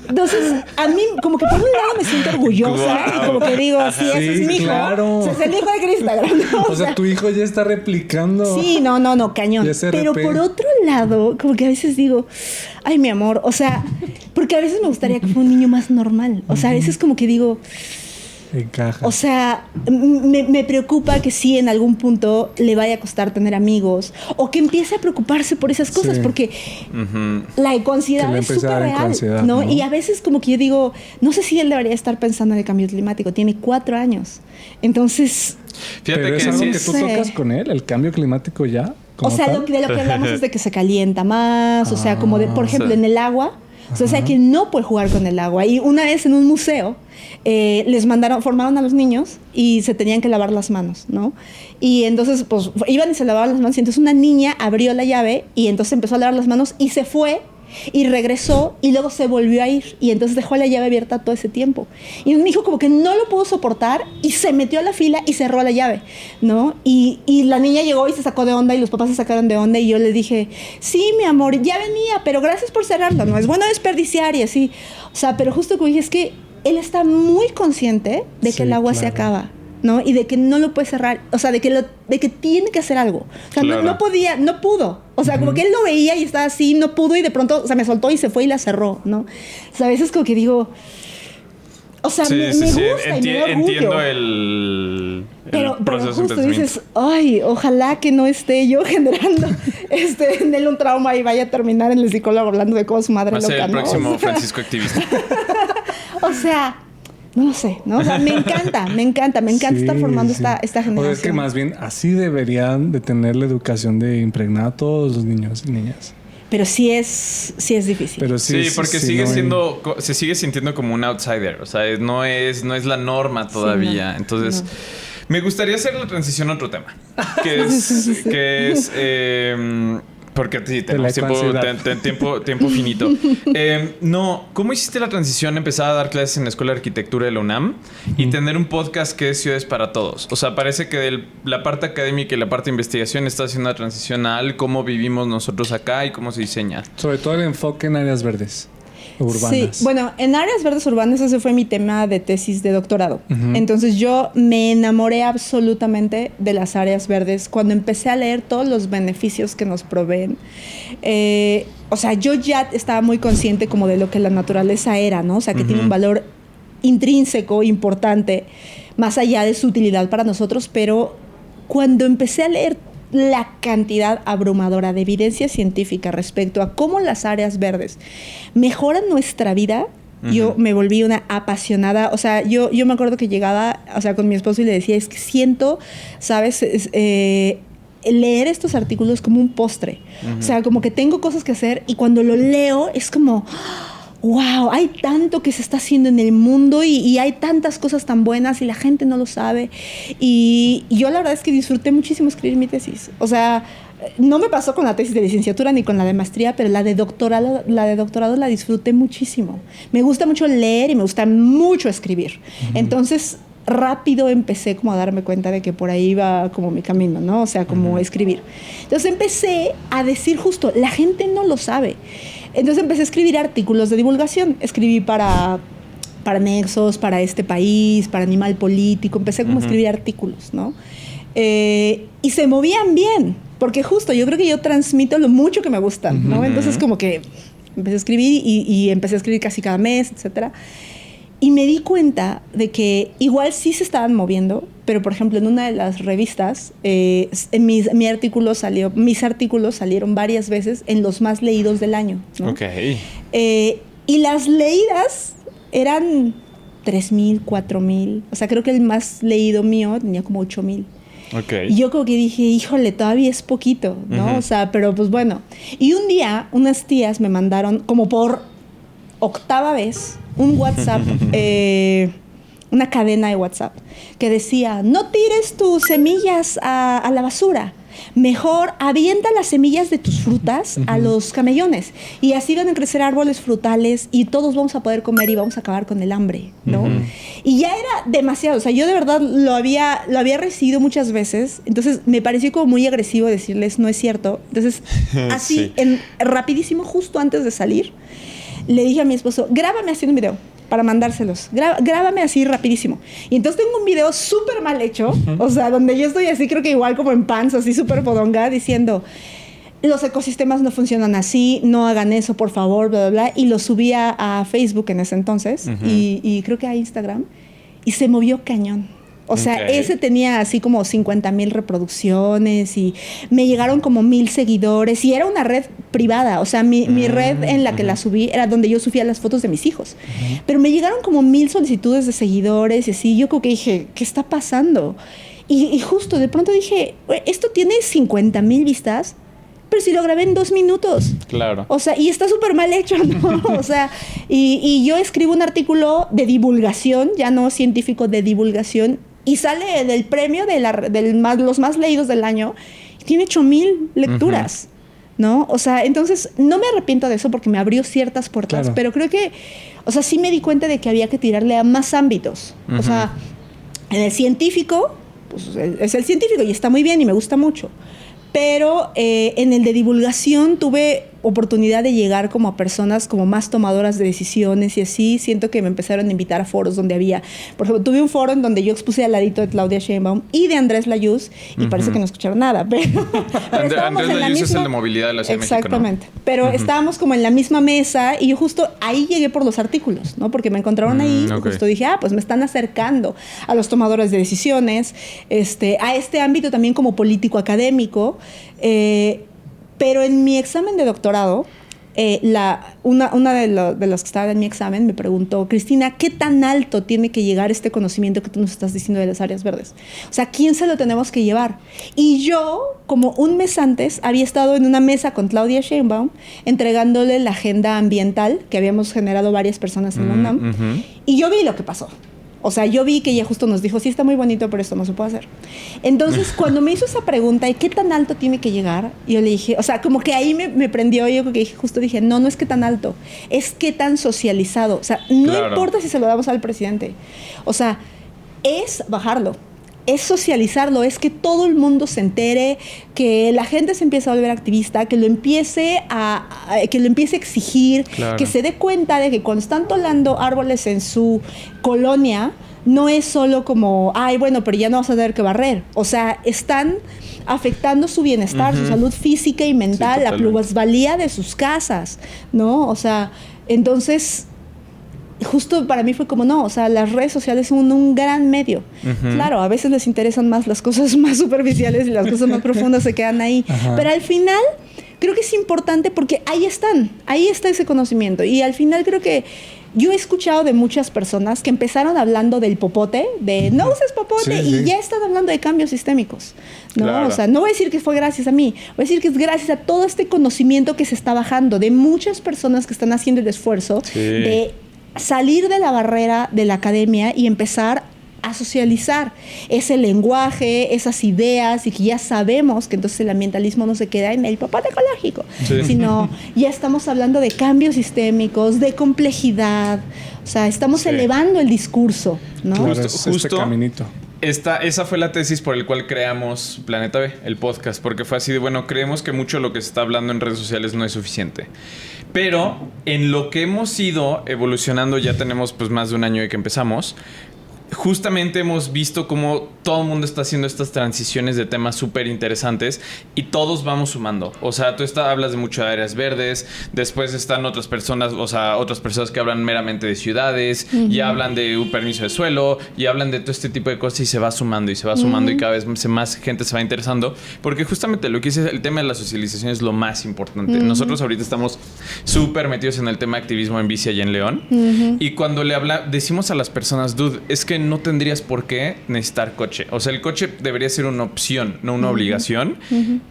entonces, a mí, como que por un lado me siento orgullosa, Guau. y como que digo, sí, ese es mi hijo. claro. O sea, es el hijo de Cristagram, ¿no? O sea, tu hijo ya está replicando. Sí, no, cañón. Y SRP. Pero por otro lado, como que a veces digo, ay, mi amor, o sea, porque a veces me gustaría que fuera un niño más normal. O sea, a veces como que digo, Encaja. o sea, me preocupa que sí en algún punto le vaya a costar tener amigos o que empiece a preocuparse por esas cosas, Sí. porque Ujú. la ansiedad Que le es empiece a súper dar real, ansiedad, ¿no? ¿no? Y a veces como que yo digo, no sé si él debería estar pensando en el cambio climático, tiene 4 años. Entonces, Fíjate Pero que es algo sí que es- tú Sí. tocas con él, el cambio climático ya. o como sea, tal. de lo que hablamos es de que se calienta más, o sea, como de, por ejemplo, sí. en el agua. O sea, que no puede jugar con el agua. Y una vez en un museo formaron a los niños y se tenían que lavar las manos, ¿no? Y entonces, pues, iban y se lavaban las manos. Y entonces una niña abrió la llave y entonces empezó a lavar las manos y se fue y regresó y luego se volvió a ir y entonces dejó la llave abierta todo ese tiempo. Y mi hijo como que no lo pudo soportar y se metió a la fila y cerró la llave, ¿no? Y la niña llegó y se sacó de onda y los papás se sacaron de onda y yo le dije, sí, mi amor, ya venía, pero gracias por cerrarla, no es bueno desperdiciar y así. O sea, pero justo como dije, es que él está muy consciente de que Sí, el agua se claro. acaba, ¿no? Y de que no lo puede cerrar, o sea, de que tiene que hacer algo. O sea, Claro. no pudo. O sea, como que él lo veía y estaba así, no pudo y de pronto, o sea, me soltó y se fue y la cerró, ¿no? O sea, a veces como que digo, O sea, me gusta y me da orgullo. Entiendo el pero proceso justo de pensamiento. dices, ay, ojalá que no esté yo generando en él un trauma y vaya a terminar en el psicólogo hablando de cómo su madre Va a ser loca, el ¿no? próximo O sea, Francisco activista. o sea, no lo sé, ¿no? O sea, me encanta estar formando esta generación. O es que más bien así deberían de tener la educación de impregnada a todos los niños y niñas. Pero sí es difícil. Pero Sí, porque sí, sigue no siendo, se sigue sintiendo como un outsider. O sea, no es la norma todavía. no, Entonces, no. me gustaría hacer la transición a otro tema. Que es porque sí, tenemos tiempo finito. ¿Cómo hiciste la transición? Empezar a dar clases en la Escuela de Arquitectura de la UNAM y tener un podcast que es Ciudades para Todos. O sea, parece que de la parte académica y la parte de investigación está haciendo una transición al cómo vivimos nosotros acá y cómo se diseña. Sobre todo el enfoque en áreas verdes urbanas. Sí, bueno, en áreas verdes urbanas ese fue mi tema de tesis de doctorado. Entonces yo me enamoré absolutamente de las áreas verdes cuando empecé a leer todos los beneficios que nos proveen. O sea, yo ya estaba muy consciente como de lo que la naturaleza era, ¿no? O sea, que tiene un valor intrínseco, importante, más allá de su utilidad para nosotros, pero cuando empecé a leer la cantidad abrumadora de evidencia científica respecto a cómo las áreas verdes mejoran nuestra vida, yo me volví una apasionada. O sea, yo me acuerdo que llegaba, o sea, con mi esposo y le decía, es que siento, ¿sabes? Leer estos artículos como un postre. O sea, como que tengo cosas que hacer y cuando lo leo es como... wow, hay tanto que se está haciendo en el mundo y hay tantas cosas tan buenas y la gente no lo sabe. Y yo la verdad es que disfruté muchísimo escribir mi tesis. O sea, no me pasó con la tesis de licenciatura ni con la de maestría, pero la de doctorado la disfruté muchísimo. Me gusta mucho leer y me gusta mucho escribir. Entonces, rápido empecé como a darme cuenta de que por ahí iba como mi camino, ¿no? O sea, como escribir. Entonces empecé a decir justo, la gente no lo sabe. Entonces empecé a escribir artículos de divulgación. Escribí para Nexos, para Este País, para Animal Político. Empecé como a escribir artículos, ¿no? Y se movían bien, porque justo yo creo que yo transmito lo mucho que me gustan, ¿no? Entonces como que empecé a escribir y empecé a escribir casi cada mes, etcétera. Y me di cuenta de que igual sí se estaban moviendo, pero por ejemplo en una de las revistas mis artículos salieron varias veces en los más leídos del año, ¿no? Okay. Y las leídas eran 3,000, 4,000. O sea, creo que el más leído mío tenía como 8,000. Okay. Y yo como que dije, híjole, todavía es poquito, ¿no? O sea, pero pues bueno. Y un día unas tías me mandaron como por 8ª vez un WhatsApp, una cadena de WhatsApp que decía, no tires tus semillas a la basura, mejor avienta las semillas de tus frutas a los camellones y así van a crecer árboles frutales y todos vamos a poder comer y vamos a acabar con el hambre, ¿no? Y ya era demasiado. O sea, yo de verdad lo había recibido muchas veces, entonces me pareció como muy agresivo decirles no es cierto. Entonces así, sí. Rapidísimo, justo antes de salir, le dije a mi esposo, grábame haciendo un video para mandárselos. Grábame así rapidísimo. Y entonces tengo un video súper mal hecho, o sea, donde yo estoy así, creo que igual como en pants, así súper podonga, diciendo, los ecosistemas no funcionan así, no hagan eso, por favor, bla, bla, bla. Y lo subí a Facebook en ese entonces, y creo que a Instagram, y se movió cañón. O sea, ese tenía así como 50,000 reproducciones y me llegaron como 1,000 seguidores y era una red privada. O sea, mi red en la que la subí era donde yo subía las fotos de mis hijos. Pero me llegaron como 1,000 solicitudes de seguidores y así. Yo creo que dije, ¿qué está pasando? Y justo de pronto dije, esto tiene 50,000 vistas, pero si lo grabé en 2 minutos. Claro. O sea, y está súper mal hecho, ¿no? O sea, y yo escribo un artículo de divulgación, ya no científico, de divulgación, y sale del premio los más leídos del año, y tiene 8,000 lecturas, ¿no? O sea, entonces no me arrepiento de eso porque me abrió ciertas puertas, claro. Pero creo que, o sea, sí me di cuenta de que había que tirarle a más ámbitos. O sea, en el científico, pues es el científico y está muy bien y me gusta mucho. Pero en el de divulgación tuve oportunidad de llegar como a personas como más tomadoras de decisiones y así, siento que me empezaron a invitar a foros donde había, por ejemplo, tuve un foro en donde yo expuse al ladito de Claudia Sheinbaum y de Andrés Layuz y parece que no escucharon nada, pero Andrés Layuz es el de movilidad de la Ciudad de México, ¿no? Exactamente, pero estábamos como en la misma mesa y yo justo ahí llegué por los artículos, ¿no? Porque me encontraron ahí y justo dije, pues me están acercando a los tomadores de decisiones, a este ámbito también como político académico, pero en mi examen de doctorado, una de los que estaba en mi examen me preguntó, Cristina, ¿qué tan alto tiene que llegar este conocimiento que tú nos estás diciendo de las áreas verdes? O sea, ¿quién se lo tenemos que llevar? Y yo, como un mes antes, había estado en una mesa con Claudia Sheinbaum entregándole la agenda ambiental que habíamos generado varias personas en la UNAM. Y yo vi lo que pasó. O sea, yo vi que ella justo nos dijo, sí, está muy bonito, pero esto no se puede hacer. Entonces, cuando me hizo esa pregunta, ¿y qué tan alto tiene que llegar? Yo le dije, o sea, como que ahí me prendió, yo que justo dije, no es que tan alto, es que tan socializado. O sea, no importa si se lo damos al presidente. O sea, es bajarlo. Es socializarlo, es que todo el mundo se entere, que la gente se empiece a volver activista, que lo empiece a exigir, que se dé cuenta de que cuando están talando árboles en su colonia, no es solo como, pero ya no vas a tener que barrer. O sea, están afectando su bienestar, su salud física y mental, la plusvalía de sus casas, ¿no? O sea, entonces justo para mí fue como, no, o sea, las redes sociales son un gran medio. Claro, a veces les interesan más las cosas más superficiales y las cosas más profundas se quedan ahí. Pero al final creo que es importante porque ahí está ese conocimiento. Y al final creo que yo he escuchado de muchas personas que empezaron hablando del popote, de no uses popote, y ya están hablando de cambios sistémicos, ¿no? Claro. O sea, no voy a decir que fue gracias a mí, voy a decir que es gracias a todo este conocimiento que se está bajando de muchas personas que están haciendo el esfuerzo de salir de la barrera de la academia y empezar a socializar ese lenguaje, esas ideas, y que ya sabemos que entonces el ambientalismo no se queda en el popote ecológico, sino ya estamos hablando de cambios sistémicos, de complejidad, o sea, estamos elevando el discurso, ¿no? Claro, justo caminito. Esa fue la tesis por el cual creamos Planeta B, el podcast, porque fue así de, creemos que mucho de lo que se está hablando en redes sociales no es suficiente. Pero en lo que hemos ido evolucionando, ya tenemos pues más de un año de que empezamos, justamente hemos visto cómo todo el mundo está haciendo estas transiciones de temas súper interesantes y todos vamos sumando. O sea, tú hablas de mucho de áreas verdes, después están otras personas, otras personas que hablan meramente de ciudades, y hablan de un permiso de suelo, y hablan de todo este tipo de cosas, y se va sumando y cada vez más gente se va interesando, porque justamente lo que dices, el tema de la socialización es lo más importante. Nosotros ahorita estamos súper metidos en el tema de activismo en bici allá en León, y cuando decimos a las personas, dude, es que no tendrías por qué necesitar coche. O sea, el coche debería ser una opción, no una obligación.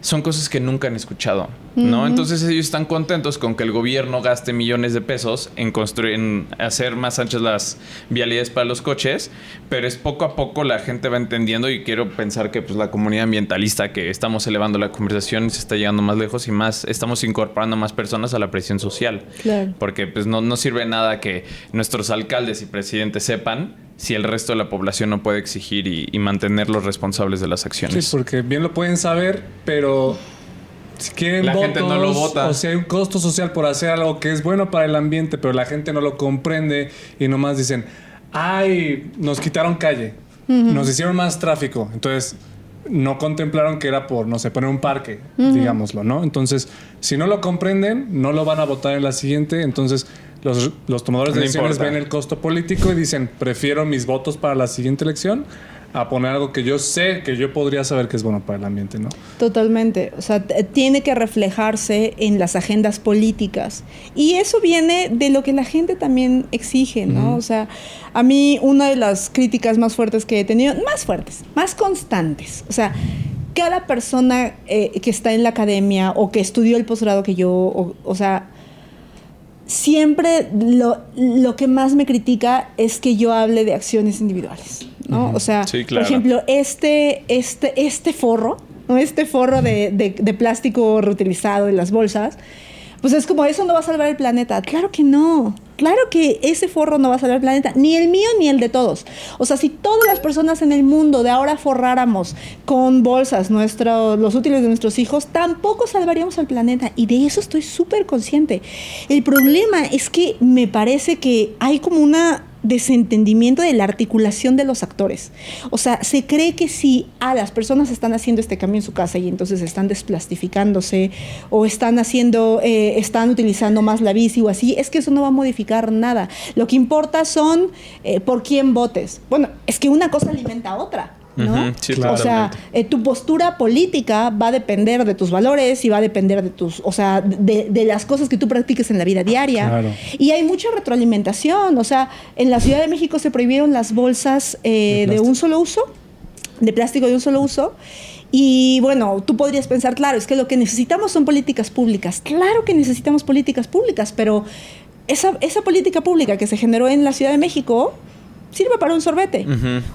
Son cosas que nunca han escuchado, ¿no? Entonces ellos están contentos con que el gobierno gaste millones de pesos en hacer más anchas las vialidades para los coches, pero es poco a poco la gente va entendiendo, y quiero pensar que pues la comunidad ambientalista, que estamos elevando la conversación, se está llegando más lejos y más estamos incorporando más personas a la presión social. Claro. Porque pues no sirve nada que nuestros alcaldes y presidentes sepan si el resto de la población no puede exigir y mantenerlos responsables de las acciones. Sí, porque bien lo pueden saber, pero si quieren la votos, gente no lo vota. O sea, hay un costo social por hacer algo que es bueno para el ambiente, pero la gente no lo comprende y nomás dicen, nos quitaron calle, nos hicieron más tráfico, entonces no contemplaron que era por, poner un parque, digámoslo, ¿no? Entonces, si no lo comprenden, no lo van a votar en la siguiente. Entonces, los tomadores de decisiones ven el costo político y dicen, prefiero mis votos para la siguiente elección a poner algo que yo sé, que yo podría saber que es bueno para el ambiente, ¿no? Totalmente. O sea, tiene que reflejarse en las agendas políticas. Y eso viene de lo que la gente también exige, ¿no? O sea, a mí una de las críticas más fuertes que he tenido, más constantes. O sea, cada persona que está en la academia o que estudió el posgrado que yo, o sea, siempre lo que más me critica es que yo hable de acciones individuales, ¿no? O sea, sí, claro. Por ejemplo, este forro, ¿no? Este forro de plástico reutilizado en las bolsas, pues es como, eso no va a salvar el planeta. Claro que no. Claro que ese forro no va a salvar el planeta, ni el mío ni el de todos. O sea, si todas las personas en el mundo de ahora forráramos con bolsas los útiles de nuestros hijos, tampoco salvaríamos al planeta. Y de eso estoy súper consciente. El problema es que me parece que hay como una desentendimiento de la articulación de los actores. O sea, se cree que si las personas están haciendo este cambio en su casa y entonces están desplastificándose o están utilizando más la bici o así, es que eso no va a modificar nada. Lo que importa son por quién votes. Bueno, es que una cosa alimenta a otra, ¿no? Sí, o sea, tu postura política va a depender de tus valores y va a depender de de las cosas que tú practiques en la vida diaria. Claro. Y hay mucha retroalimentación. O sea, en la Ciudad de México se prohibieron las bolsas de un solo uso, de plástico de un solo uso. Y bueno, tú podrías pensar, claro, es que lo que necesitamos son políticas públicas. Claro que necesitamos políticas públicas, pero esa política pública que se generó en la Ciudad de México sirve para un sorbete.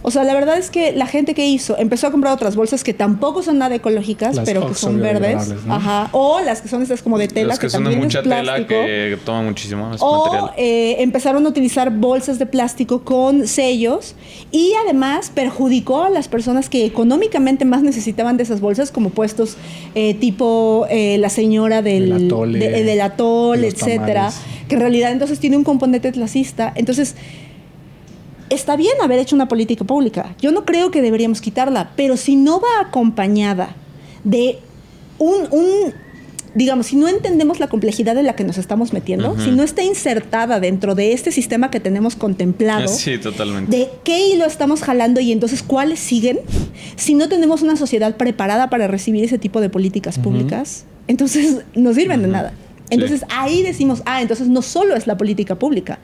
O sea, la verdad es que la gente que empezó a comprar otras bolsas que tampoco son nada ecológicas, pero que son verdes, ¿no? Ajá, o las que son estas como de tela, las que son de también mucha es plástico, tela que toman muchísimo más o material. empezaron a utilizar bolsas de plástico con sellos y además perjudicó a las personas que económicamente más necesitaban de esas bolsas, como puestos tipo la señora del atole, etcétera, que en realidad entonces tiene un componente clasista. Entonces, está bien haber hecho una política pública. Yo no creo que deberíamos quitarla, pero si no va acompañada de digamos, si no entendemos la complejidad en la que nos estamos metiendo, si no está insertada dentro de este sistema que tenemos contemplado, sí, totalmente, de qué hilo estamos jalando y entonces cuáles siguen, si no tenemos una sociedad preparada para recibir ese tipo de políticas públicas, entonces no sirven de nada. Entonces ahí decimos, entonces no solo es la política pública.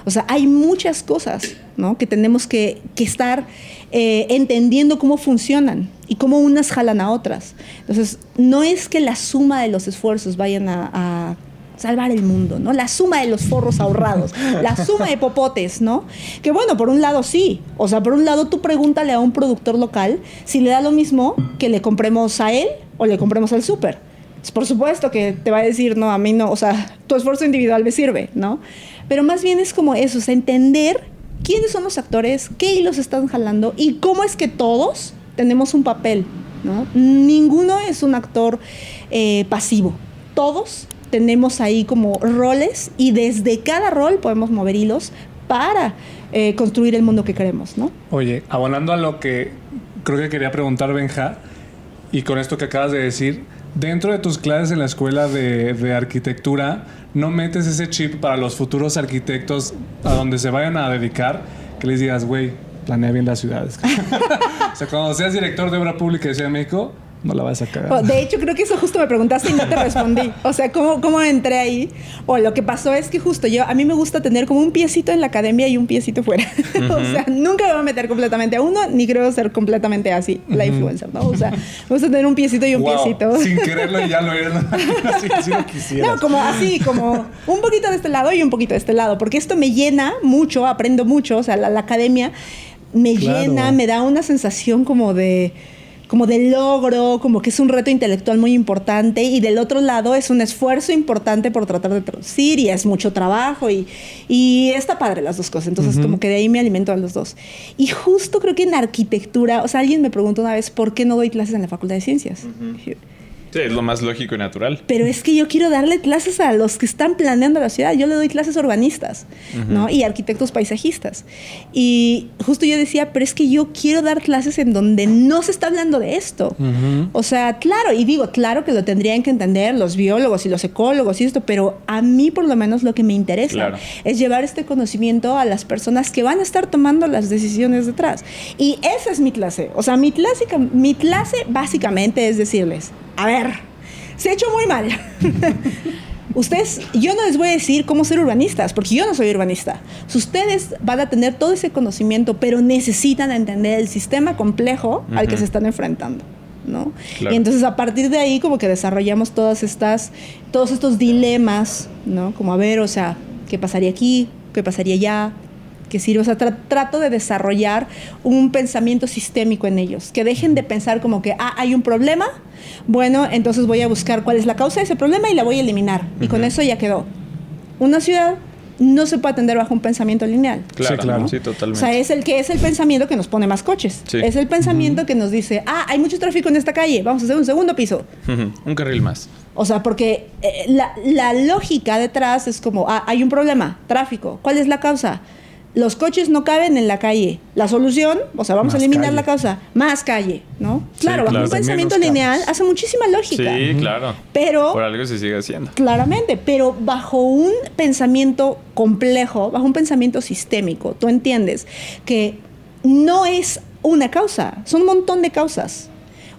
O sea, hay muchas cosas, ¿no?, que tenemos que estar entendiendo cómo funcionan y cómo unas jalan a otras. Entonces, no es que la suma de los esfuerzos vayan a salvar el mundo, ¿no? La suma de los forros ahorrados, la suma de popotes, ¿no? Que bueno, por un lado sí. O sea, por un lado tú pregúntale a un productor local si le da lo mismo que le compremos a él o le compremos al súper. Por supuesto que te va a decir, no, a mí no, o sea, tu esfuerzo individual me sirve, ¿no? Pero más bien es como eso, o sea, entender quiénes son los actores, qué hilos están jalando y cómo es que todos tenemos un papel, ¿no? Ninguno es un actor pasivo. Todos tenemos ahí como roles y desde cada rol podemos mover hilos para construir el mundo que queremos, ¿no? Oye, abonando a lo que creo que quería preguntar, Benja, y con esto que acabas de decir, dentro de tus clases en la escuela de arquitectura, ¿no metes ese chip para los futuros arquitectos a donde se vayan a dedicar? Que les digas, güey, planea bien las ciudades. O sea, cuando seas director de obra pública de Ciudad de México, no la vas a cagar. De hecho, creo que eso justo me preguntaste y no te respondí. O sea, ¿cómo entré ahí? O lo que pasó es que justo a mí me gusta tener como un piecito en la academia y un piecito fuera. O sea, nunca me voy a meter completamente a uno, ni creo ser completamente así, la influencer, ¿no? O sea, me gusta tener un piecito y un piecito. Sin quererlo y ya lo eres. Si lo quisieras. No, como así, como un poquito de este lado y un poquito de este lado. Porque esto me llena mucho, aprendo mucho. O sea, la academia me llena, me da una sensación como de logro, como que es un reto intelectual muy importante, y del otro lado es un esfuerzo importante por tratar de traducir y es mucho trabajo y está padre las dos cosas. Entonces como que de ahí me alimento a los dos. Y justo creo que en arquitectura, o sea, alguien me preguntó una vez ¿por qué no doy clases en la Facultad de Ciencias? Sí, es lo más lógico y natural. Pero es que yo quiero darle clases a los que están planeando la ciudad. Yo le doy clases a urbanistas, ¿no? Y arquitectos paisajistas. Y justo yo decía, pero es que yo quiero dar clases en donde no se está hablando de esto. O sea, claro, y digo, claro que lo tendrían que entender los biólogos y los ecólogos y esto, pero a mí por lo menos lo que me interesa es llevar este conocimiento a las personas que van a estar tomando las decisiones detrás. Y esa es mi clase. O sea, mi clase básicamente es decirles, a ver, se ha hecho muy mal. Yo no les voy a decir cómo ser urbanistas, porque yo no soy urbanista. Ustedes van a tener todo ese conocimiento, pero necesitan entender el sistema complejo al que se están enfrentando, ¿no? Claro. Y entonces a partir de ahí como que desarrollamos todos estos dilemas, ¿no? Como a ver, o sea, ¿qué pasaría aquí? ¿Qué pasaría allá? Que sirve, o sea, trato de desarrollar un pensamiento sistémico en ellos, que dejen de pensar como que, hay un problema, bueno, entonces voy a buscar cuál es la causa de ese problema y la voy a eliminar, y con eso ya quedó. Una ciudad no se puede atender bajo un pensamiento lineal. Claro, Sí, claro. Sí, totalmente. O sea, es el pensamiento que nos pone más coches. Sí. Es el pensamiento que nos dice, hay mucho tráfico en esta calle, vamos a hacer un segundo piso. Un carril más. O sea, porque la lógica detrás es como, hay un problema, tráfico. ¿Cuál es la causa? Los coches no caben en la calle. La solución, o sea, vamos a Más eliminar calle. la causa. Más calle, ¿no? Sí, Claro, bajo claro. un pensamiento Menos lineal carros. hace muchísima lógica. Sí, claro. Pero Por algo se sigue haciendo. claramente, pero bajo un pensamiento complejo, bajo un pensamiento sistémico, tú entiendes que no es una causa, son un montón de causas.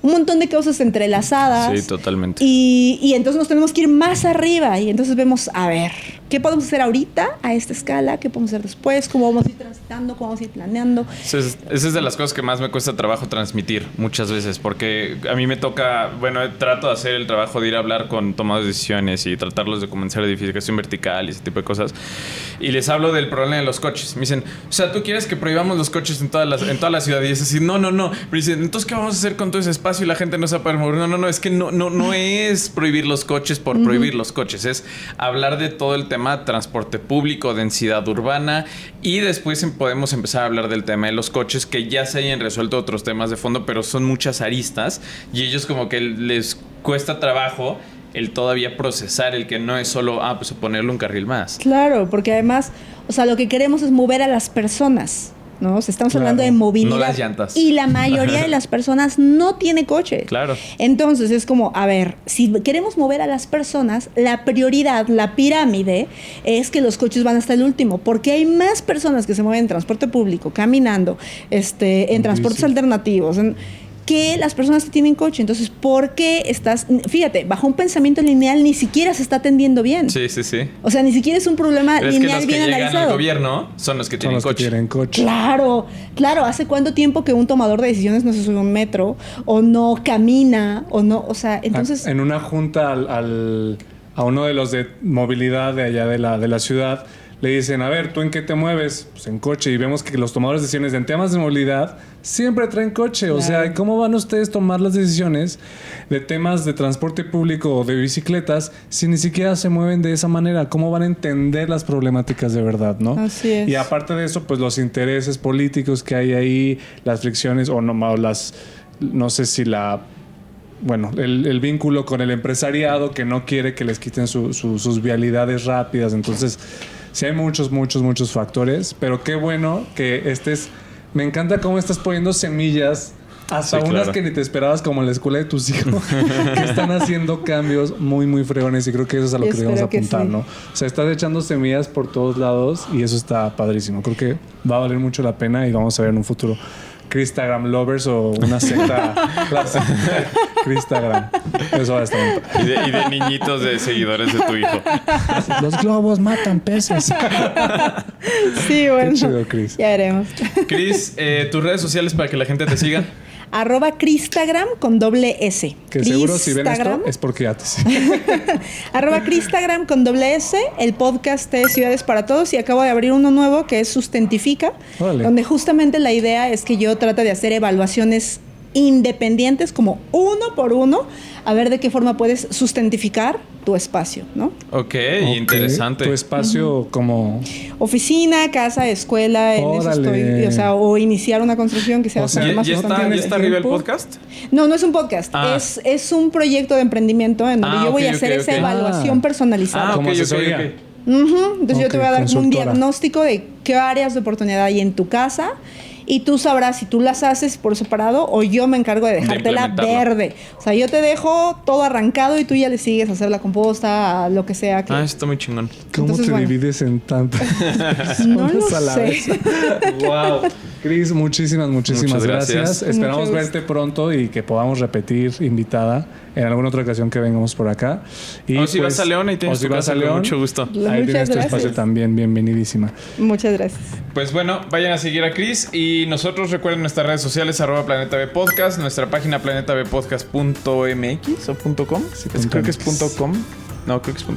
Un montón de causas entrelazadas. Sí, totalmente. Y entonces nos tenemos que ir más arriba. Y entonces vemos, a ver, ¿qué podemos hacer ahorita a esta escala? ¿Qué podemos hacer después? ¿Cómo vamos a ir transitando? ¿Cómo vamos a ir planeando? Esa es de las cosas que más me cuesta trabajo transmitir muchas veces, porque a mí me toca, bueno, trato de hacer el trabajo de ir a hablar con tomadores de decisiones y tratarlos de convencer de edificación vertical y ese tipo de cosas. Y les hablo del problema de los coches. Me dicen, o sea, ¿tú quieres que prohibamos los coches en toda la ciudad? Y es así, no. Me dicen, entonces, ¿qué vamos a hacer con todo ese espacio y la gente no se va a poder mover? No, es que no es prohibir los coches por prohibir los coches, es hablar de todo el tema de transporte público, densidad urbana, y después podemos empezar a hablar del tema de los coches, que ya se hayan resuelto otros temas de fondo, pero son muchas aristas y ellos como que les cuesta trabajo el todavía procesar el que no es solo, pues ponerle un carril más. Claro, porque además, o sea, lo que queremos es mover a las personas, ¿no? O sea, estamos Claro. hablando de movilidad. No las llantas. Y la mayoría de las personas no tiene coche. Claro. Entonces es como, a ver, si queremos mover a las personas, la prioridad, la pirámide, es que los coches van hasta el último, porque hay más personas que se mueven en transporte público, caminando, en transportes alternativos, que las personas que tienen coche. Entonces, ¿por qué estás...? Fíjate, bajo un pensamiento lineal ni siquiera se está atendiendo bien. Sí. O sea, ni siquiera es un problema Pero es que lineal los que bien llegan al analizado. gobierno son los que Son tienen los que coche. tienen coche. Claro. ¿Hace cuánto tiempo que un tomador de decisiones no se sube a un metro o no camina o no? O sea, entonces... En una junta a uno de los de movilidad de allá de la ciudad, le dicen, a ver, ¿tú en qué te mueves? Pues en coche. Y vemos que los tomadores de decisiones en temas de movilidad siempre traen coche. O sea, ¿cómo van ustedes a tomar las decisiones de temas de transporte público o de bicicletas si ni siquiera se mueven de esa manera? ¿Cómo van a entender las problemáticas de verdad, no? Así es. Y aparte de eso, pues los intereses políticos que hay ahí, las fricciones no sé si el vínculo con el empresariado que no quiere que les quiten sus vialidades rápidas. Entonces, sí hay muchos factores, pero qué bueno que me encanta cómo estás poniendo semillas, hasta Sí, unas claro. que ni te esperabas, como en la escuela de tus hijos, que están haciendo cambios muy fregones, y creo que eso es a lo que Espero debemos que apuntar, sí. ¿no? O sea, estás echando semillas por todos lados y eso está padrísimo. Creo que va a valer mucho la pena y vamos a ver en un futuro Cristagram lovers o una secta, la secta de Cristagram. Eso va a estar muy padre. Y de niñitos de seguidores de tu hijo. Los globos matan peces. Sí, bueno. Qué chido, Cris. Ya veremos. Cris, tus redes sociales para que la gente te siga. @Cristagram con doble S. Que seguro si ven esto Cristagram. es porque ya te @Cristagram con doble S. El podcast es Ciudades para Todos y acabo de abrir uno nuevo que es Sustentifica, Órale. donde justamente la idea es que yo trate de hacer evaluaciones independientes, como uno por uno, a ver de qué forma puedes sustentificar tu espacio, ¿no? Ok, Ok. interesante. Tu espacio como... Oficina, casa, escuela, en eso Órale. estoy, o iniciar una construcción que sea O sea, bastante ¿Ya, más ya sustentable. está arriba el podcast? No es un podcast, Ah. es un proyecto de emprendimiento en donde yo voy a ok, hacer ok, esa ok. evaluación personalizada. Como ok. asesoría. Entonces yo Ok, te voy a dar como un consultora. diagnóstico de qué áreas de oportunidad hay en tu casa y tú sabrás si tú las haces por separado o yo me encargo de dejártela implementarlo. verde. O sea, yo te dejo todo arrancado y tú ya le sigues a hacer la composta, a lo que sea que... Está muy chingón. ¿Cómo Entonces, te bueno. divides en tantas No lo cosas a la sé. vez? Wow. Cris, muchísimas Muchas gracias. gracias. Esperamos Mucho verte pronto y que podamos repetir invitada en alguna otra ocasión que vengamos por acá. Y O si vas a León, ahí tienes o si tu vas casa a con León, mucho gusto. ahí Muchas tienes tu espacio gracias. también, bienvenidísima. Muchas gracias. Pues bueno, vayan a seguir a Cris y nosotros recuerden nuestras redes sociales @Planeta B Podcast, nuestra página planetabpodcast.mx o .com. Sí, Creo que es .mx. .com. No, creo que es .com.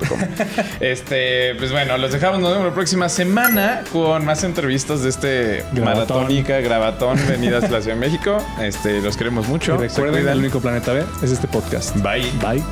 Pues bueno, los dejamos. Nos vemos la próxima semana con más entrevistas de este Grabatón. maratónica grabatón venidas a la Ciudad de México. Los queremos mucho. Y Se recuerden, cuidan. el único planeta B es este podcast. Bye. Bye.